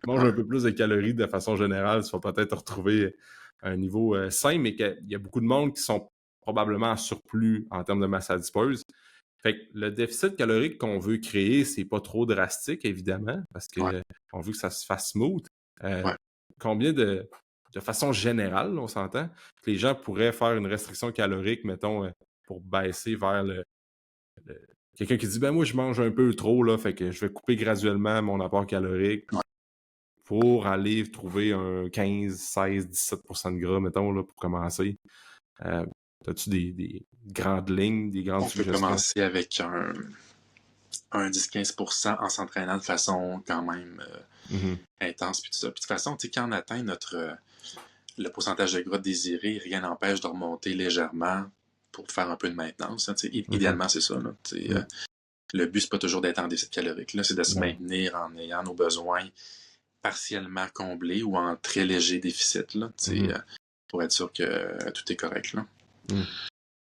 mange un peu plus de calories de façon générale, tu vas peut-être te retrouver à un niveau sain, mais qu'il y a beaucoup de monde qui sont probablement en surplus en termes de masse adipeuse. Fait que le déficit calorique qu'on veut créer, c'est pas trop drastique, évidemment, parce que on veut que ça se fasse smooth. Combien de façon générale, on s'entend, que les gens pourraient faire une restriction calorique, mettons, pour baisser vers quelqu'un qui dit, ben moi, je mange un peu trop, là, fait que je vais couper graduellement mon apport calorique pour aller trouver un 15, 16, 17% de gras, mettons, là, pour commencer. As-tu des grandes lignes, des grandes suggestions? On peut commencer avec un 10-15% en s'entraînant de façon quand même intense. Puis tout ça. Puis de toute façon, quand on atteint le pourcentage de gras désiré, rien n'empêche de remonter légèrement pour faire un peu de maintenance. Hein, idéalement, c'est ça. Là, le but, c'est pas toujours d'être en déficit calorique. Là, c'est de se maintenir en ayant nos besoins partiellement comblés ou en très léger déficit. Là, pour être sûr que tout est correct. Là.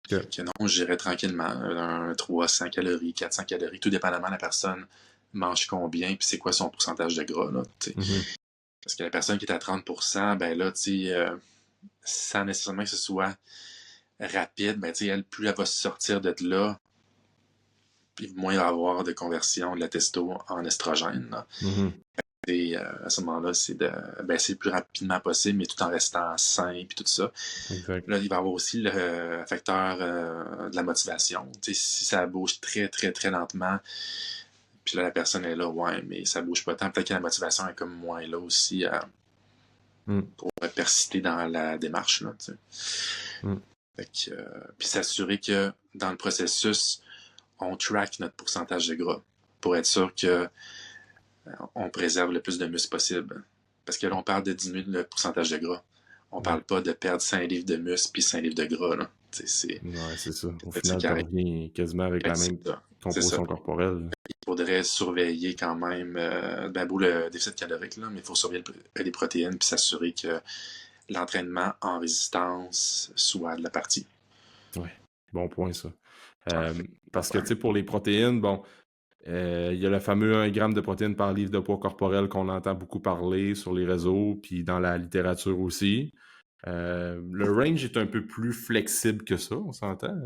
Que non, j'irais tranquillement. Un 300 calories, 400 calories, tout dépendamment de la personne mange combien puis c'est quoi son pourcentage de gras. Là, parce que la personne qui est à 30%, ben là, sans nécessairement que ce soit rapide, ben elle, plus elle va sortir de là, puis moins il va y avoir de conversion de la testo en estrogène. Là. Et à ce moment-là, c'est de baisser le plus rapidement possible, mais tout en restant sain et tout ça. Exact. Là, il va y avoir aussi le facteur de la motivation. Si ça bouge très, très, très lentement, puis là, la personne est là, ouais, mais ça bouge pas tant. Peut-être que la motivation est comme moins là aussi pour persister dans la démarche. Là, puis s'assurer que dans le processus, on track notre pourcentage de gras pour être sûr que on préserve le plus de muscle possible. Parce que là, on parle de diminuer le pourcentage de gras. On Ouais. parle pas de perdre 5 livres de muscle puis 5 livres de gras. Là. Ouais, c'est ça. Au C'est ça final, qui tu arrive. reviens quasiment avec la même C'est ça. composition corporelle. Il faudrait surveiller quand même, ben beau le déficit calorique, là, mais il faut surveiller les protéines puis s'assurer que l'entraînement en résistance soit de la partie. Ouais, bon point ça. Parce que, tu sais, pour les protéines, bon, il y a le fameux 1 gramme de protéines par livre de poids corporel qu'on entend beaucoup parler sur les réseaux, puis dans la littérature aussi. Le range est un peu plus flexible que ça, on s'entend?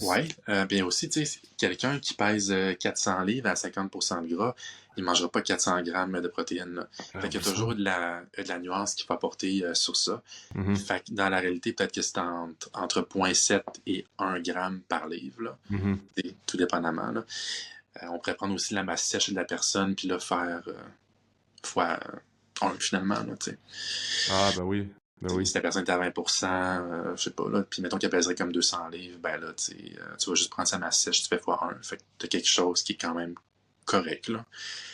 Oui, bien aussi, tu sais, quelqu'un qui pèse 400 livres à 50% de gras, il ne mangera pas 400 grammes de protéines. Là. Fait qu'il y a Oublie ça. toujours de la nuance qu'il faut apporter sur ça. Mhm, Fait que dans la réalité, peut-être que c'est entre 0,7 et 1 gramme par livre, là, mhm. tout dépendamment. Là. On pourrait prendre aussi la masse sèche de la personne, puis là, faire fois 1 finalement, là, tu sais. Ah, ben oui, ben oui. Si la personne est à 20%, je sais pas, là, puis mettons qu'elle pèserait comme 200 livres, ben là, tu vas juste prendre sa masse sèche, tu fais fois 1. Fait que t'as quelque chose qui est quand même correct, là.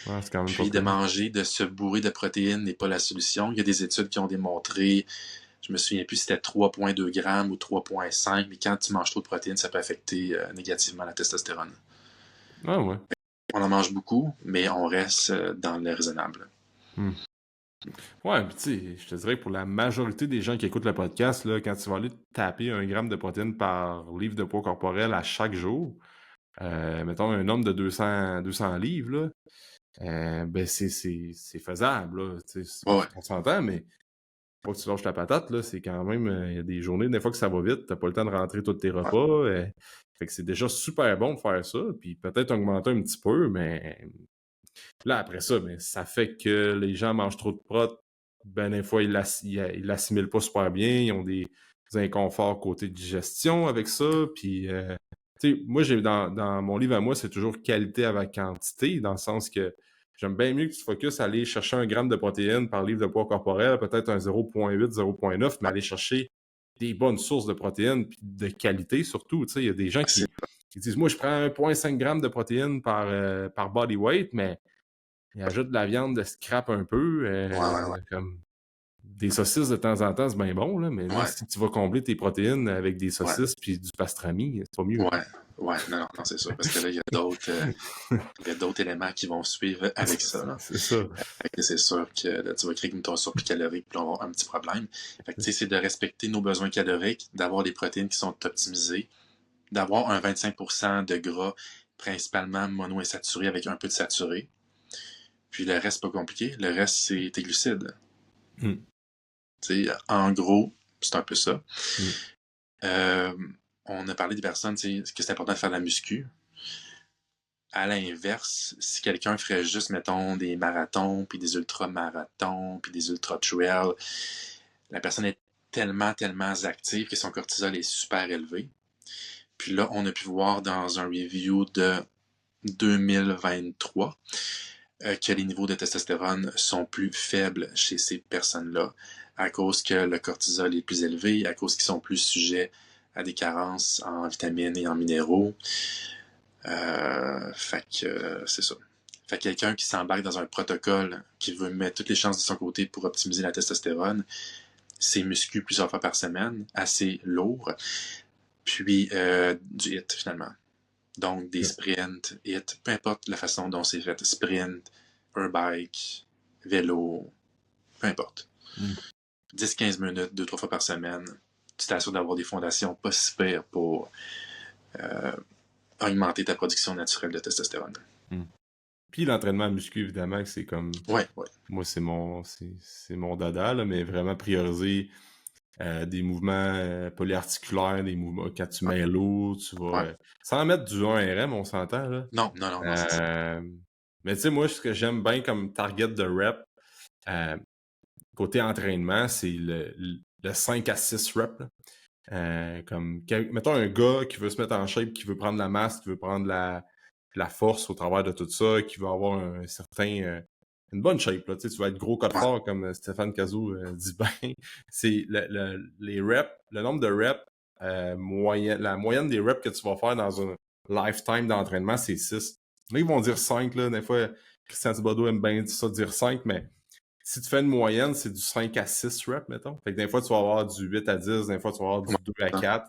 Ouais, c'est quand même pas Puis de pire. manger, de se bourrer de protéines n'est pas la solution. Il y a des études qui ont démontré, je me souviens plus si c'était 3,2 grammes ou 3,5, mais quand tu manges trop de protéines, ça peut affecter négativement la testostérone. Ah ouais. On en mange beaucoup, mais on reste dans le raisonnable. Hmm. Ouais, puis tu sais, je te dirais que pour la majorité des gens qui écoutent le podcast, là, quand tu vas aller taper 1 gramme de protéines par livre de poids corporel à chaque jour, mettons un homme de 200 livres, là, ben c'est faisable, là, tu sais, Ouais, on s'entend, mais faut que tu lâches la patate, là, c'est quand même, il y a des journées, des fois que ça va vite, t'as pas le temps de rentrer tous tes ouais, repas, fait que c'est déjà super bon de faire ça, puis peut-être augmenter un petit peu, mais là, après ça, ben, ça fait que les gens mangent trop de protes. Ben, des fois, ils l'assimilent pas super bien. Ils ont des inconforts côté digestion avec ça. Puis, tu sais, moi, dans mon livre à moi, c'est toujours qualité avec quantité, dans le sens que j'aime bien mieux que tu te focuses à aller chercher 1 gramme de protéines par livre de poids corporel, peut-être un 0,8, 0,9, mais ouais. aller chercher des bonnes sources de protéines, puis de qualité surtout. Tu sais, il y a des gens qui disent, moi, je prends 1,5 g de protéines par body weight, mais il ajoute de la viande de scrap un peu, Ouais, ouais, ouais. comme des saucisses de temps en temps, c'est bien bon, là, mais là, Ouais, si tu vas combler tes protéines avec des ouais. saucisses puis du pastrami, c'est pas mieux. Ouais, ouais, non, non, non, c'est sûr. Parce que là, il y a d'autres éléments qui vont suivre avec ça. Là. C'est ça. Fait que c'est sûr que là, tu vas créer comme ton surplus calorique, puis on va avoir un petit problème. Fait que tu sais, c'est de respecter nos besoins caloriques, d'avoir des protéines qui sont optimisées, d'avoir un 25% de gras, principalement monoinsaturé avec un peu de saturé. Puis le reste, pas compliqué. Le reste, c'est tes glucides. Mm. Tu sais, en gros, c'est un peu ça. Mm. Euh, on a parlé des personnes, tu sais, que c'est important de faire de la muscu. À l'inverse, si quelqu'un ferait juste, mettons, des marathons, puis des ultra-marathons, puis des ultra-trails, la personne est tellement, tellement active que son cortisol est super élevé. Puis là, on a pu voir dans un review de 2023 que les niveaux de testostérone sont plus faibles chez ces personnes-là à cause que le cortisol est plus élevé, à cause qu'ils sont plus sujets à des carences en vitamines et en minéraux. Fait que c'est ça. Fait que quelqu'un qui s'embarque dans un protocole qui veut mettre toutes les chances de son côté pour optimiser la testostérone, c'est muscu plusieurs fois par semaine, assez lourd, puis du HIIT finalement. Donc des sprints, HIIT, peu importe la façon dont c'est fait, sprint, bike, vélo, peu importe. Mm. 10-15 minutes, 2-3 fois par semaine, tu t'assures d'avoir des fondations pas si pires pour augmenter ta production naturelle de testostérone. Mm. Puis l'entraînement muscu, évidemment, que c'est comme. Ouais, ouais. Moi, c'est mon dada, là, mais vraiment prioriser des mouvements polyarticulaires, des mouvements quand tu mets l'eau, tu vas. Ouais. Sans mettre du 1RM, on s'entend, là. Non, non, non, non, c'est ça. Mais tu sais, moi, ce que j'aime bien comme target de rep, euh, côté entraînement, c'est le 5 à 6 reps. Mettons un gars qui veut se mettre en shape, qui veut prendre la masse, qui veut prendre la force au travers de tout ça, qui veut avoir un certain une bonne shape. Là. Tu sais, tu vas être gros code Ouais, fort, comme Stéphane Cazot dit bien. C'est les reps, le nombre de reps, la moyenne des reps que tu vas faire dans un lifetime d'entraînement, c'est 6. Là, ils vont dire 5, là, des fois. Christian Thibodeau aime bien ça dire 5, mais si tu fais une moyenne, c'est du 5 à 6 reps, mettons. Fait que des fois, tu vas avoir du 8 à 10, des fois, tu vas avoir du 2 à 4.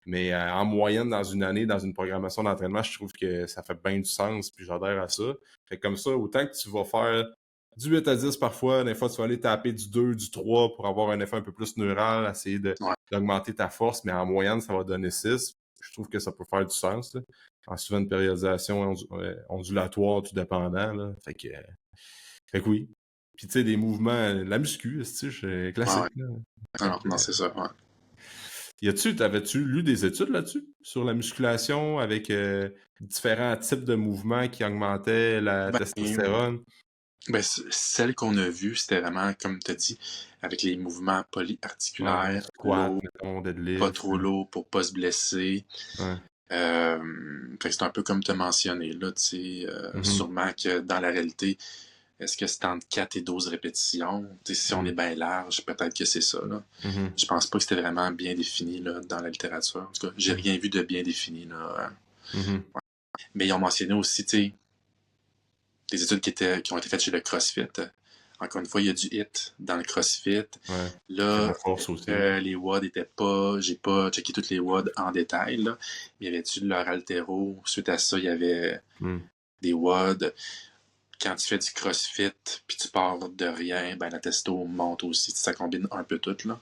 Mais en moyenne, dans une année, dans une programmation d'entraînement, je trouve que ça fait bien du sens, puis j'adhère à ça. Fait que comme ça, autant que tu vas faire du 8 à 10 parfois, des fois, tu vas aller taper du 2, du 3 pour avoir un effet un peu plus neural, essayer d'augmenter ta force, mais en moyenne, ça va donner 6. Je trouve que ça peut faire du sens, là. En suivant une périodisation ondulatoire, tout dépendant, là. Fait que oui. Puis tu sais, des mouvements, la muscu, c'est classique, là. Non, c'est ça, T'avais-tu lu des études là-dessus? Sur la musculation avec différents types de mouvements qui augmentaient la testostérone? Celle qu'on a vue, c'était vraiment, comme tu as dit, avec les mouvements polyarticulaires, squat, lourds, mettons, deadlift. pas trop lourd pour pas se blesser. Ouais. Fait que c'est un peu comme tu as mentionné, là, sûrement que dans la réalité, est-ce que c'est entre 4 et 12 répétitions? Si on est bien large, peut-être que c'est ça, là. Je pense pas que c'était vraiment bien défini, là, dans la littérature. En tout cas, j'ai rien vu de bien défini, là. Mais ils ont mentionné aussi, des études qui ont été faites chez le CrossFit. Encore une fois, il y a du HIIT dans le CrossFit. Ouais. Là, La force aussi. les WOD étaient pas... J'ai pas checké toutes les WOD en détail, là. Mais il y avait-tu leur haltéro? Suite à ça, il y avait des WOD. Quand tu fais du CrossFit puis tu pars de rien, ben la testo monte aussi. Ça combine un peu tout, là.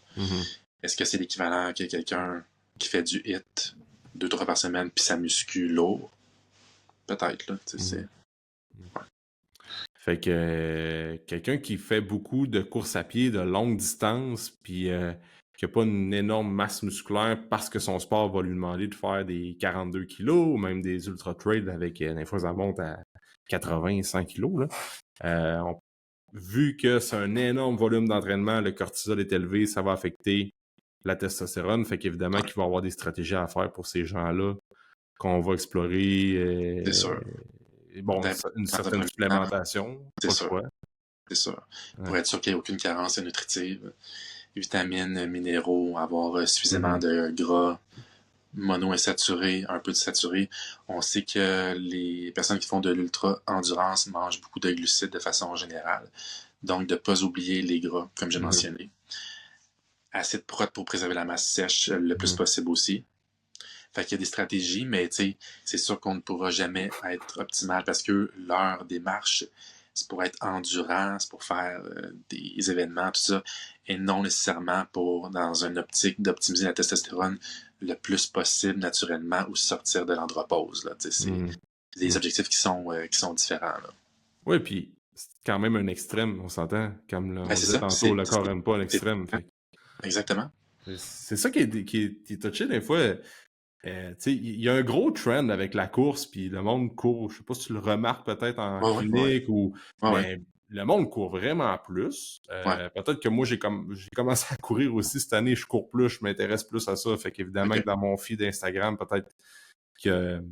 Est-ce que c'est l'équivalent que quelqu'un qui fait du HIIT 2-3 par semaine puis ça muscule lourd? Peut-être, là. C'est... Fait que quelqu'un qui fait beaucoup de courses à pied de longue distance, puis qui n'a pas une énorme masse musculaire parce que son sport va lui demander de faire des 42 kilos ou même des ultra-trails avec, des fois, ça monte à 80, 100 kilos. Là. Vu que c'est un énorme volume d'entraînement, le cortisol est élevé, ça va affecter la testostérone. Fait qu'évidemment qu'il va y avoir des stratégies à faire pour ces gens-là qu'on va explorer. C'est sûr. Bon, une certaine supplémentation. C'est sûr. Quoi. C'est sûr. Pour être sûr qu'il n'y ait aucune carence nutritive, vitamines, minéraux, avoir suffisamment de gras monoinsaturés, un peu de saturé. On sait que les personnes qui font de l'ultra-endurance mangent beaucoup de glucides de façon générale. Donc, de ne pas oublier les gras, comme j'ai mentionné. Acide prot pour préserver la masse sèche le plus possible aussi. Fait qu'il y a des stratégies, mais c'est sûr qu'on ne pourra jamais être optimal parce que leur démarche, c'est pour être endurant, c'est pour faire des événements, tout ça, et non nécessairement pour, dans une optique d'optimiser la testostérone le plus possible naturellement ou sortir de l'andropause. Là. C'est des objectifs qui sont différents. Là. Oui, puis c'est quand même un extrême, on s'entend. Comme on disait tantôt, le corps n'aime pas l'extrême. Exactement. C'est ça qui est touché des fois. Il y a un gros trend avec la course, puis le monde court. Je sais pas si tu le remarques peut-être en clinique ou. Mais le monde court vraiment plus. Peut-être que moi, j'ai commencé à courir aussi cette année, je cours plus, je m'intéresse plus à ça. Fait qu'évidemment que dans mon feed d'Instagram, peut-être que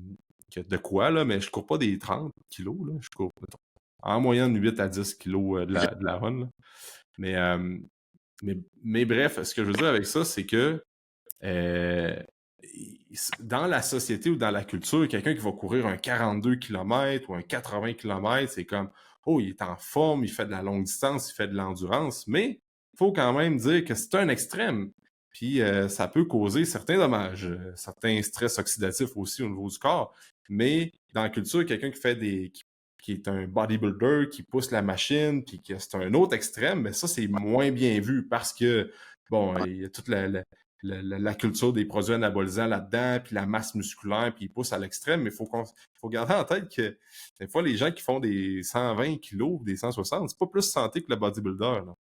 de quoi, là, mais je cours pas des 30 kilos. Là. Je cours en moyenne 8 à 10 kilos de la run. Là. Mais bref, ce que je veux dire avec ça, c'est que dans la société ou dans la culture, quelqu'un qui va courir un 42 km ou un 80 km, c'est comme « Oh, il est en forme, il fait de la longue distance, il fait de l'endurance. » Mais il faut quand même dire que c'est un extrême. Puis ça peut causer certains dommages, certains stress oxydatifs aussi au niveau du corps. Mais dans la culture, quelqu'un qui fait qui est un bodybuilder, qui pousse la machine, puis que c'est un autre extrême, mais ça, c'est moins bien vu parce que, bon, il y a toute la culture des produits anabolisants là-dedans, puis la masse musculaire, puis ils poussent à l'extrême, mais il faut garder en tête que des fois, les gens qui font des 120 kilos, des 160, c'est pas plus santé que le bodybuilder. Là.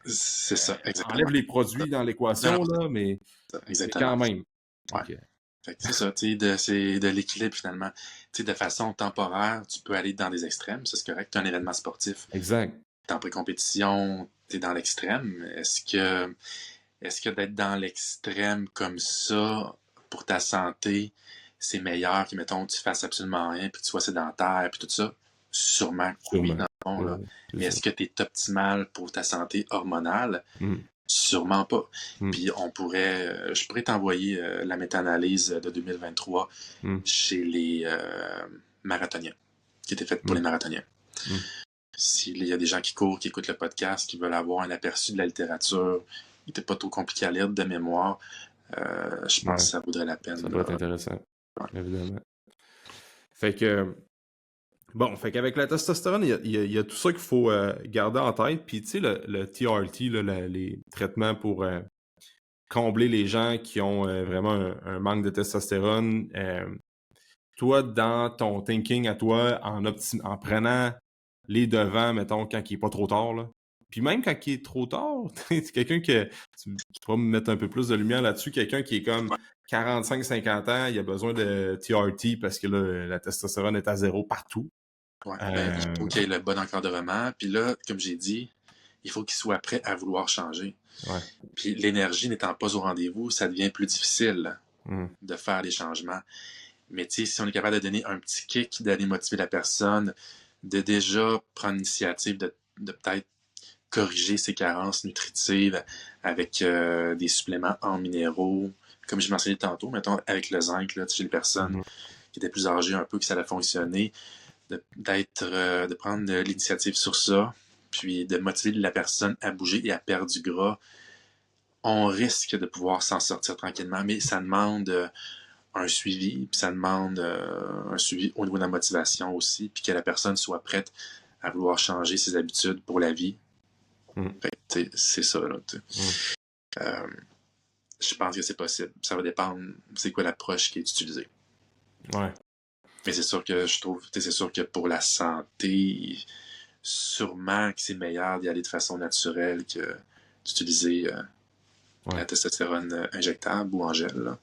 C'est ça, exactement. Enlève les produits dans l'équation, là, mais quand même. Ouais. Okay. C'est ça, c'est de l'équilibre finalement. De façon temporaire, tu peux aller dans des extrêmes, ça c'est correct, tu as un événement sportif. Exact. T'es en pré-compétition, tu es dans l'extrême. Est-ce que d'être dans l'extrême comme ça, pour ta santé, c'est meilleur que, mettons, tu fasses absolument rien, puis que tu sois sédentaire, puis tout ça? Sûrement que oui, dans le fond, là. Mais est-ce que tu es optimal pour ta santé hormonale? Sûrement pas. Puis je pourrais t'envoyer la méta-analyse de 2023 chez les marathoniens, qui était faite pour les marathoniens. Mm. S'il y a des gens qui courent, qui écoutent le podcast, qui veulent avoir un aperçu de la littérature, il n'était pas trop compliqué à lire de mémoire, je pense Ouais, que ça vaudrait la peine. ça doit être Là. intéressant, Ouais. évidemment. Fait que, bon, fait qu'avec la testostérone, il y a tout ça qu'il faut garder en tête. Puis, tu sais, le TRT, là, les traitements pour combler les gens qui ont vraiment un manque de testostérone, toi, dans ton thinking à toi, en prenant les devants, mettons, quand il n'est pas trop tard, là. Puis même quand il est trop tard, c'est quelqu'un que tu pourras me mettre un peu plus de lumière là-dessus, quelqu'un qui est comme 45-50 ans, il a besoin de TRT parce que là, la testostérone est à zéro partout. Ouais. Ben, il faut qu'il y ait le bon encadrement. Puis là, comme j'ai dit, il faut qu'il soit prêt à vouloir changer. Ouais. Puis l'énergie n'étant pas au rendez-vous, ça devient plus difficile Mm. de faire des changements. Mais tu sais, si on est capable de donner un petit kick, d'aller motiver la personne, de déjà prendre l'initiative de peut-être corriger ses carences nutritives avec des suppléments en minéraux, comme je mentionnais tantôt, mettons avec le zinc, là, chez les personnes qui étaient plus âgées un peu, que ça allait fonctionner, de prendre l'initiative sur ça, puis de motiver la personne à bouger et à perdre du gras. On risque de pouvoir s'en sortir tranquillement, mais ça demande un suivi, puis ça demande un suivi au niveau de la motivation aussi, puis que la personne soit prête à vouloir changer ses habitudes pour la vie. Fait que, c'est ça, là. Je pense que c'est possible. Ça va dépendre c'est quoi l'approche qui est utilisée. Ouais. Mais c'est sûr que je trouve, c'est sûr que pour la santé, sûrement que c'est meilleur d'y aller de façon naturelle que d'utiliser la testostérone injectable ou en gel. Là.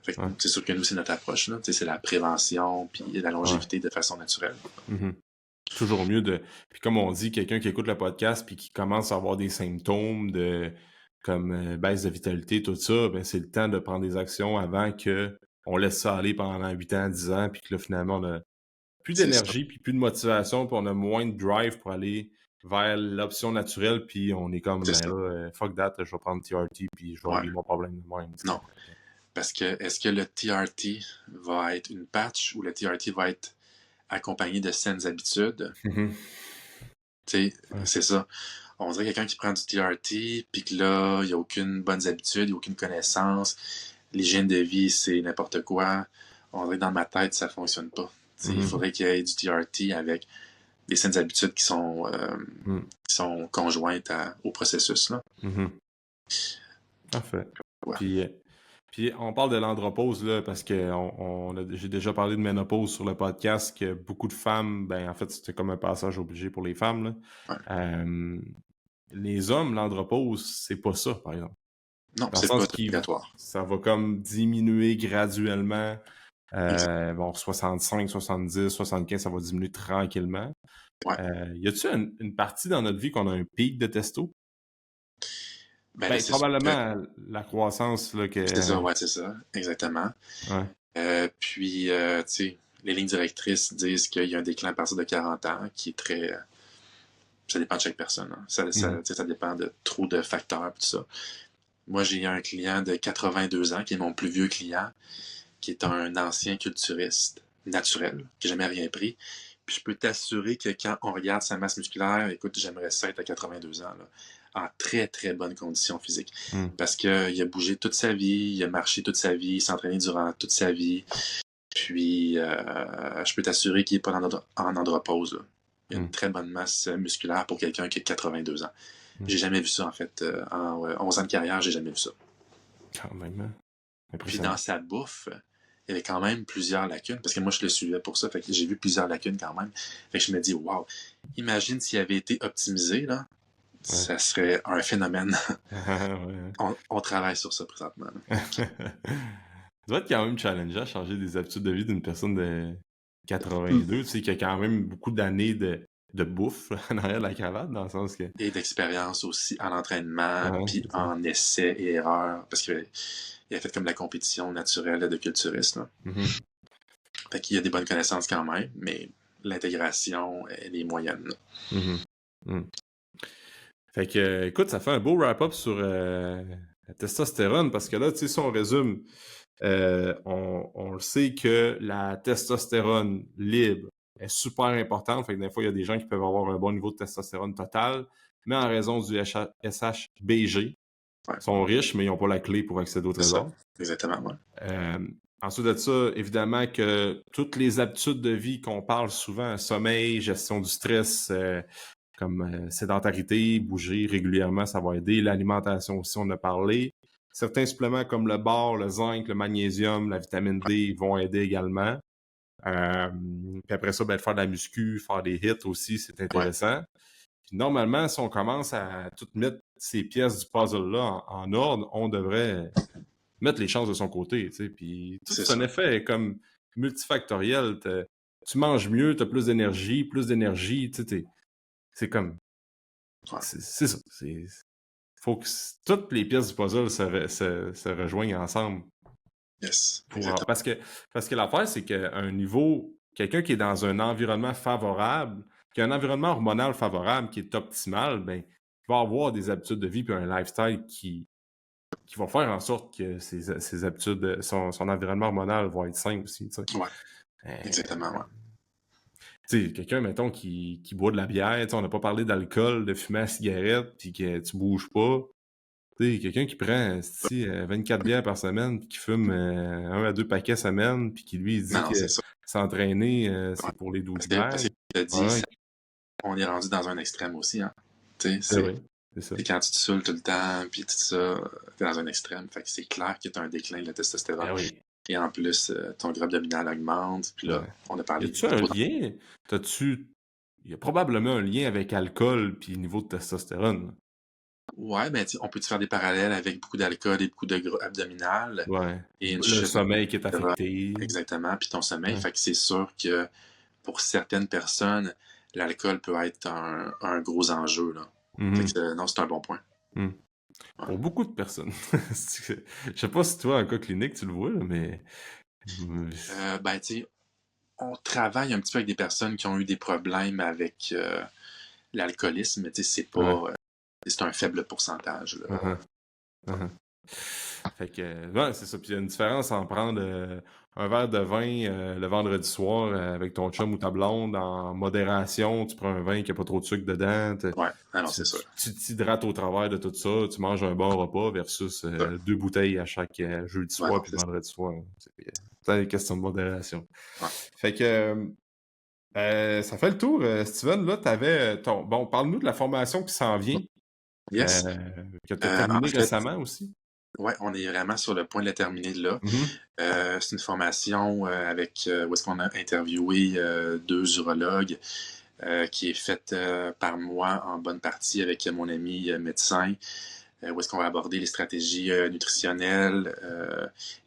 Fait que c'est sûr que nous, c'est notre approche. Là. C'est la prévention puis la longévité de façon naturelle. Mm-hmm. Toujours mieux de... Puis comme on dit, quelqu'un qui écoute le podcast puis qui commence à avoir des symptômes de comme baisse de vitalité, tout ça, ben c'est le temps de prendre des actions avant que on laisse ça aller pendant 8 ans, 10 ans, puis que là, finalement, on a plus d'énergie, puis plus de motivation, puis on a moins de drive pour aller vers l'option naturelle, puis on est comme, ben là, fuck that, je vais prendre TRT, puis je vais régler mon problème de même. Non. Parce que est-ce que le TRT va être une patch ou le TRT va être accompagné de saines habitudes? C'est ça. On dirait quelqu'un qui prend du TRT, puis que là, il n'y a aucune bonne habitude, il n'y a aucune connaissance. L'hygiène de vie, c'est n'importe quoi. On dirait que dans ma tête, ça ne fonctionne pas. Il faudrait qu'il y ait du TRT avec des saines habitudes qui sont conjointes au processus. Là. Parfait. Ouais. Puis on parle de l'andropause, là, parce que j'ai déjà parlé de ménopause sur le podcast, que beaucoup de femmes, ben en fait, c'était comme un passage obligé pour les femmes. Là. Les hommes, l'andropause, c'est pas ça, par exemple. Non, c'est pas obligatoire. Ça va comme diminuer graduellement. Bon, 65, 70, 75, ça va diminuer tranquillement. Y a-t-il une partie dans notre vie qu'on a un pic de testo? Ben probablement la croissance. Là, que... C'est ça, ouais, c'est ça, exactement. Puis, tu sais, les lignes directrices disent qu'il y a un déclin à partir de 40 ans qui est très... ça dépend de chaque personne. Hein. Ça dépend de trop de facteurs, tout ça. Moi, j'ai un client de 82 ans, qui est mon plus vieux client, qui est un ancien culturiste naturel, qui n'a jamais rien pris. Puis je peux t'assurer que quand on regarde sa masse musculaire, écoute, j'aimerais ça être à 82 ans, là, en très, très bonne condition physique. Parce qu'il a bougé toute sa vie, il a marché toute sa vie, il s'est entraîné durant toute sa vie. Puis, je peux t'assurer qu'il n'est pas en andropause. Là. Il a une très bonne masse musculaire pour quelqu'un qui a 82 ans. J'ai jamais vu ça, en fait. En 11 ans de carrière, j'ai jamais vu ça. Quand même, hein? Puis dans sa bouffe, il y avait quand même plusieurs lacunes, parce que moi, je le suivais pour ça, fait que j'ai vu plusieurs lacunes quand même. Fait que je me dis, wow, imagine s'il avait été optimisé, là, ça serait un phénomène. On travaille sur ça présentement. Ça doit être quand même challengeant à changer des habitudes de vie d'une personne de 82, tu sais, qui a quand même beaucoup d'années de bouffe en arrière de la cravate, dans le sens que... Et d'expérience aussi en entraînement, puis en essais et erreurs, parce qu'il a fait comme la compétition naturelle de culturiste. Fait qu'il y a des bonnes connaissances quand même, mais l'intégration, elle est moyenne. Fait que, écoute, ça fait un beau wrap-up sur la testostérone, parce que là, tu sais, si on résume, on le sait que la testostérone libre est super importante. Fait que des fois, il y a des gens qui peuvent avoir un bon niveau de testostérone total, mais en raison du SHBG, Ouais, ils sont riches, mais ils n'ont pas la clé pour accéder au c'est ça. trésor. Exactement, ouais. Ensuite de ça, évidemment que toutes les habitudes de vie qu'on parle souvent, sommeil, gestion du stress, comme sédentarité, bouger régulièrement, ça va aider. L'alimentation aussi, on en a parlé. Certains suppléments comme le bore, le zinc, le magnésium, la vitamine D vont aider également. Puis après ça, faire de la muscu, faire des hits aussi, c'est Ouais, intéressant. Puis normalement, si on commence à tout mettre ces pièces du puzzle-là en ordre, on devrait mettre les chances de son côté, tu sais. Puis tout c'est c'est un ça. effet comme multifactoriel. Tu manges mieux, tu as plus d'énergie, tu sais, c'est comme... Ouais. C'est ça. Faut que toutes les pièces du puzzle se rejoignent ensemble. Yes, exactement. Parce que l'affaire, c'est qu'à un niveau, quelqu'un qui est dans un environnement favorable, qui a un environnement hormonal favorable, qui est optimal, ben, il va avoir des habitudes de vie puis un lifestyle qui va faire en sorte que ses habitudes, son environnement hormonal va être sain aussi, tu sais. Ouais, Euh, exactement, ouais. Tu sais, quelqu'un, mettons, qui boit de la bière, tu sais, on n'a pas parlé d'alcool, de fumer la cigarette, puis que tu bouges pas. Tu sais, quelqu'un qui prend 24 bières par semaine, puis qui fume 1 à 2 paquets semaine, puis qui lui Non, dit non, que c'est ça. s'entraîner, Ouais. c'est pour les Parce que douchebags. tu as dit, Ouais, on est rendu dans un extrême aussi, hein. Tu sais, c'est vrai, c'est ça. c'est quand tu te saoules tout le temps, puis tout ça, t'es dans un extrême. Fait que c'est clair que tu as un déclin de la testostérone. Ben oui, Et en plus, ton gras abdominal augmente. Puis là, ouais. on a Y parlé a-tu un lien? T'as-tu... Il y a probablement un lien avec alcool puis niveau de testostérone. Ouais, ben, on peut faire des parallèles avec beaucoup d'alcool et beaucoup de gras abdominal Ouais. et une Le chute de sommeil qui est testostérone. affecté. Exactement, puis ton sommeil. Ouais. Fait que c'est sûr que pour certaines personnes, l'alcool peut être un gros enjeu, là. Fait Mhm. que non, c'est un bon point. Mhm. Ouais. Pour beaucoup de personnes. Je sais pas si toi, en cas clinique, tu le vois, là, mais... Ben, tu sais, on travaille un petit peu avec des personnes qui ont eu des problèmes avec l'alcoolisme, mais tu sais, c'est Ouais. pas... c'est un faible pourcentage, là. Uh-huh. Uh-huh. Fait que, ouais, c'est ça. Puis il y a une différence en prendre un verre de vin le vendredi soir avec ton chum ou ta blonde en modération. Tu prends un vin qui n'a pas trop de sucre dedans. Ouais, ah non, c'est sûr. Tu t'hydrates au travers de tout ça. Tu manges un bon repas versus Ça. 2 bouteilles à chaque jeudi Ouais, soir non, puis c'est ça. vendredi soir. C'est une question de modération. Ouais. Fait que ça fait le tour, Steven. Là, t'avais ton. Bon, parle-nous de la formation qui s'en vient, Yes. euh, que tu as En terminée fait, récemment aussi. ouais, on est vraiment sur le point de la terminer là. Mhm. C'est une formation avec où est-ce qu'on a interviewé 2 urologues qui est faite par moi en bonne partie avec mon ami médecin, où est-ce qu'on va aborder les stratégies nutritionnelles,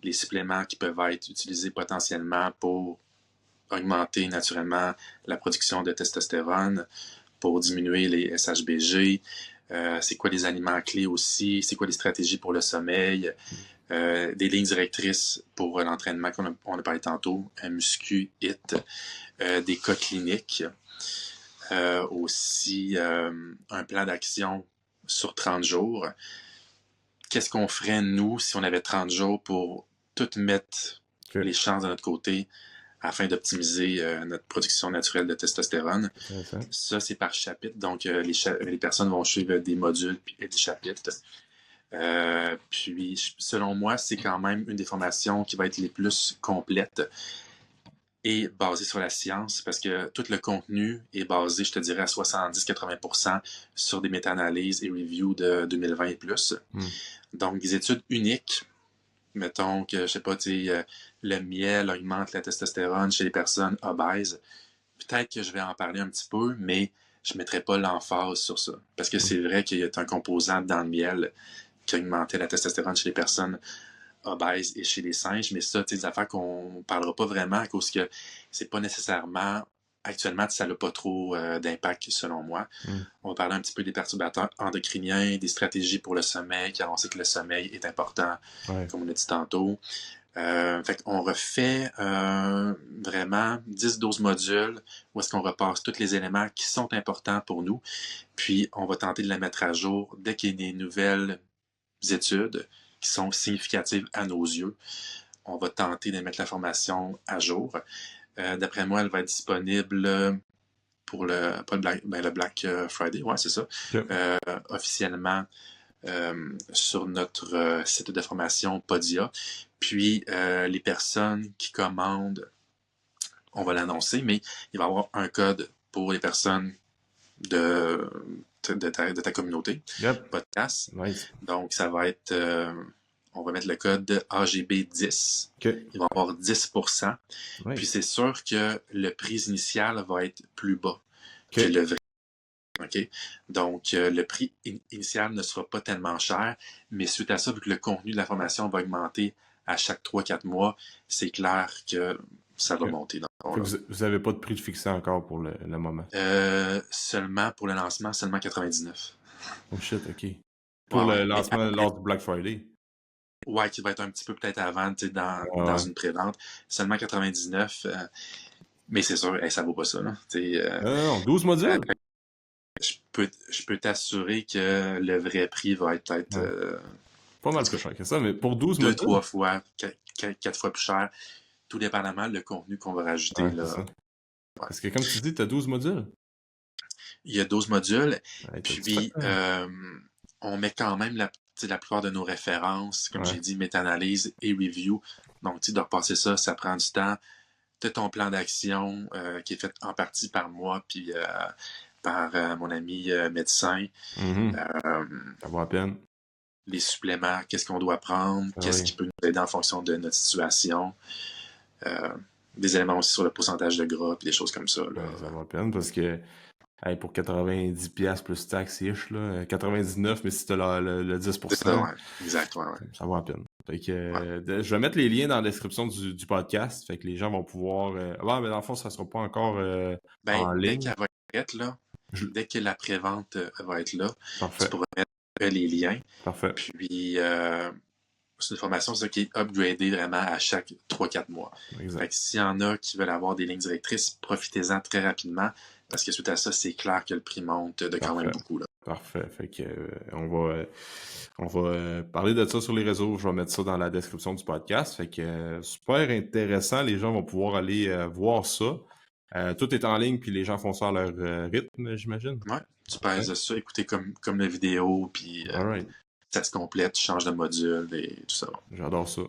les suppléments qui peuvent être utilisés potentiellement pour augmenter naturellement la production de testostérone, pour diminuer les SHBG, c'est quoi les aliments clés aussi, c'est quoi les stratégies pour le sommeil, des lignes directrices pour l'entraînement qu'on a parlé tantôt, un muscu, HIIT, des cas cliniques, aussi un plan d'action sur 30 jours. Qu'est-ce qu'on ferait, nous, si on avait 30 jours pour tout mettre Ok. les chances de notre côté afin d'optimiser notre production naturelle de testostérone? Intéressant. Ça, c'est par chapitre. Donc, les personnes vont suivre des modules et des chapitres. Puis, selon moi, c'est quand même une des formations qui va être les plus complètes et basée sur la science parce que tout le contenu est basé, je te dirais, à 70-80% sur des méta-analyses et reviews de 2020 et plus. Hmm. Donc, des études uniques. Mettons que, je sais pas, le miel augmente la testostérone chez les personnes obèses. Peut-être que je vais en parler un petit peu, mais je ne mettrai pas l'emphase sur ça. Parce que Hmm. c'est vrai qu'il y a un composant dans le miel qui augmentait la testostérone chez les personnes obèses et chez les singes, mais ça, des affaires qu'on ne parlera pas vraiment à cause que c'est pas nécessairement actuellement, ça n'a pas trop d'impact selon moi. Hmm. On va parler un petit peu des perturbateurs endocriniens, des stratégies pour le sommeil, car on sait que le sommeil est important, Ouais. comme on a dit tantôt. Fait qu'on refait vraiment 10-12 modules où est-ce qu'on repasse tous les éléments qui sont importants pour nous. Puis, on va tenter de la mettre à jour dès qu'il y a des nouvelles études qui sont significatives à nos yeux. On va tenter de mettre l'information à jour. D'après moi, elle va être disponible pour pas le Black Friday, ouais, c'est ça. Ok. Officiellement sur notre site de formation Podia. Puis les personnes qui commandent, on va l'annoncer, mais il va y avoir un code pour les personnes de ta communauté Yep. podcast. Nice. Donc, ça va être, on va mettre le code AGB10. Ok. Il va y avoir 10%. Nice. Puis c'est sûr que le prix initial va être plus bas Ok. que le vrai. OK? Donc, le prix initial ne sera pas tellement cher, mais suite à ça, vu que le contenu de la formation va augmenter à chaque 3-4 mois, c'est clair que ça va Ok. monter. Vous n'avez pas de prix de fixé encore pour le moment. Seulement pour le lancement, seulement 99. Oh shit, ok. Pour Ouais, le ouais. lancement lors du Black Friday. Ouais, qui va être un petit peu peut-être avant, tu sais, dans une pré-vente. Seulement 99, mais c'est sûr, ça vaut pas ça, là. Non, 12 modules? Je peux t'assurer que le vrai prix va être peut-être pas mal plus cher que ça, mais pour 12 2, modules? 3 fois, 4 fois plus cher, tout dépendamment le contenu qu'on va rajouter. Ouais, là. c'est ça. Ouais. Parce que comme tu dis, tu as 12 modules. Il y a 12 modules, Ouais, puis on met quand même la plupart de nos références, comme j'ai dit, méta-analyse et review. Donc, de repasser ça, ça prend du temps. Tu as ton plan d'action qui est fait en partie par moi, puis par mon ami médecin. Ça vaut la peine. Les suppléments, qu'est-ce qu'on doit prendre, qu'est-ce qui peut nous aider en fonction de notre situation. Des éléments aussi sur le pourcentage de gras, puis des choses comme ça. Là. Ça vaut la peine parce que pour 90$ plus taxes-ish, 99$, mais si tu as le 10%, ça, ouais. Exact, ouais. Ça vaut la peine. Fait que, je vais mettre les liens dans la description du podcast. Fait que les gens vont pouvoir. mais dans le fond, ça ne sera pas encore en ligne. Dès qu'elle va être là, dès que la prévente va être là, Parfait. tu pourras mettre les liens. Parfait. Puis, c'est une formation qui est upgradée vraiment à chaque 3-4 mois. Exact. Fait que s'il y en a qui veulent avoir des lignes directrices, profitez-en très rapidement. Parce que suite à ça, c'est clair que le prix monte de quand même beaucoup. Là. Parfait. Fait que on va parler de ça sur les réseaux. Je vais mettre ça dans la description du podcast. Fait que super intéressant. Les gens vont pouvoir aller voir ça. Tout est en ligne, puis les gens font ça à leur rythme, j'imagine. Ouais, tu pèses ça, écouter comme la vidéo, puis ça se complète, tu changes de module et tout ça. J'adore ça.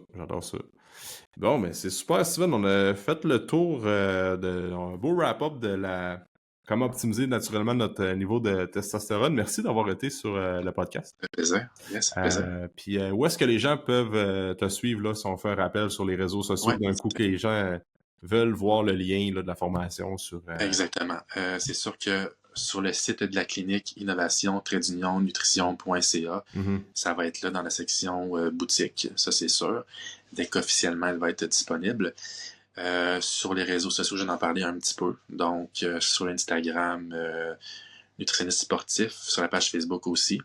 Bon, mais c'est super, Steven. On a fait le tour un beau wrap-up de comment optimiser naturellement notre niveau de testostérone. Merci d'avoir été sur le podcast. Ça fait plaisir. Yes, ça fait plaisir. Puis où est-ce que les gens peuvent te suivre là, si on fait un rappel sur les réseaux sociaux d'un coup que les gens veulent voir le lien là, de la formation sur... Exactement. C'est sûr que sur le site de la clinique innovation-nutrition.ca, ça va être là dans la section boutique, ça c'est sûr. Dès qu'officiellement elle va être disponible. Sur les réseaux sociaux, j'en ai parlé un petit peu. Donc, sur Instagram, nutritionniste sportif, sur la page Facebook aussi.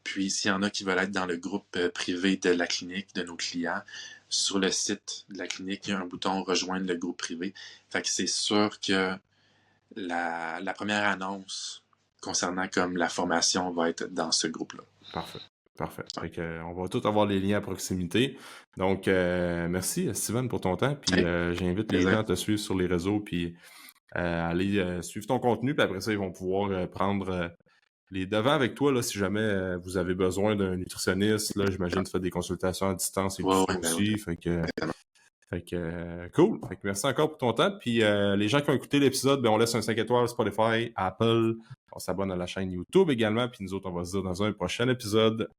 Puis, s'il y en a qui veulent être dans le groupe privé de la clinique, de nos clients, sur le site de la clinique, il y a un bouton « Rejoindre le groupe privé ». Fait que c'est sûr que la première annonce concernant comme la formation va être dans ce groupe-là. Parfait. Fait que, on va tous avoir les liens à proximité. Donc, merci, Steven, pour ton temps. Puis, j'invite les gens à te suivre sur les réseaux, puis aller suivre ton contenu. Puis après ça, ils vont pouvoir prendre les devants avec toi, là, si jamais vous avez besoin d'un nutritionniste. Là, j'imagine que tu fais des consultations à distance et tout ça aussi. Fait que, cool. Fait que merci encore pour ton temps. Puis, les gens qui ont écouté l'épisode, on laisse un 5 étoiles Spotify, Apple. On s'abonne à la chaîne YouTube également. Puis nous autres, on va se dire dans un prochain épisode.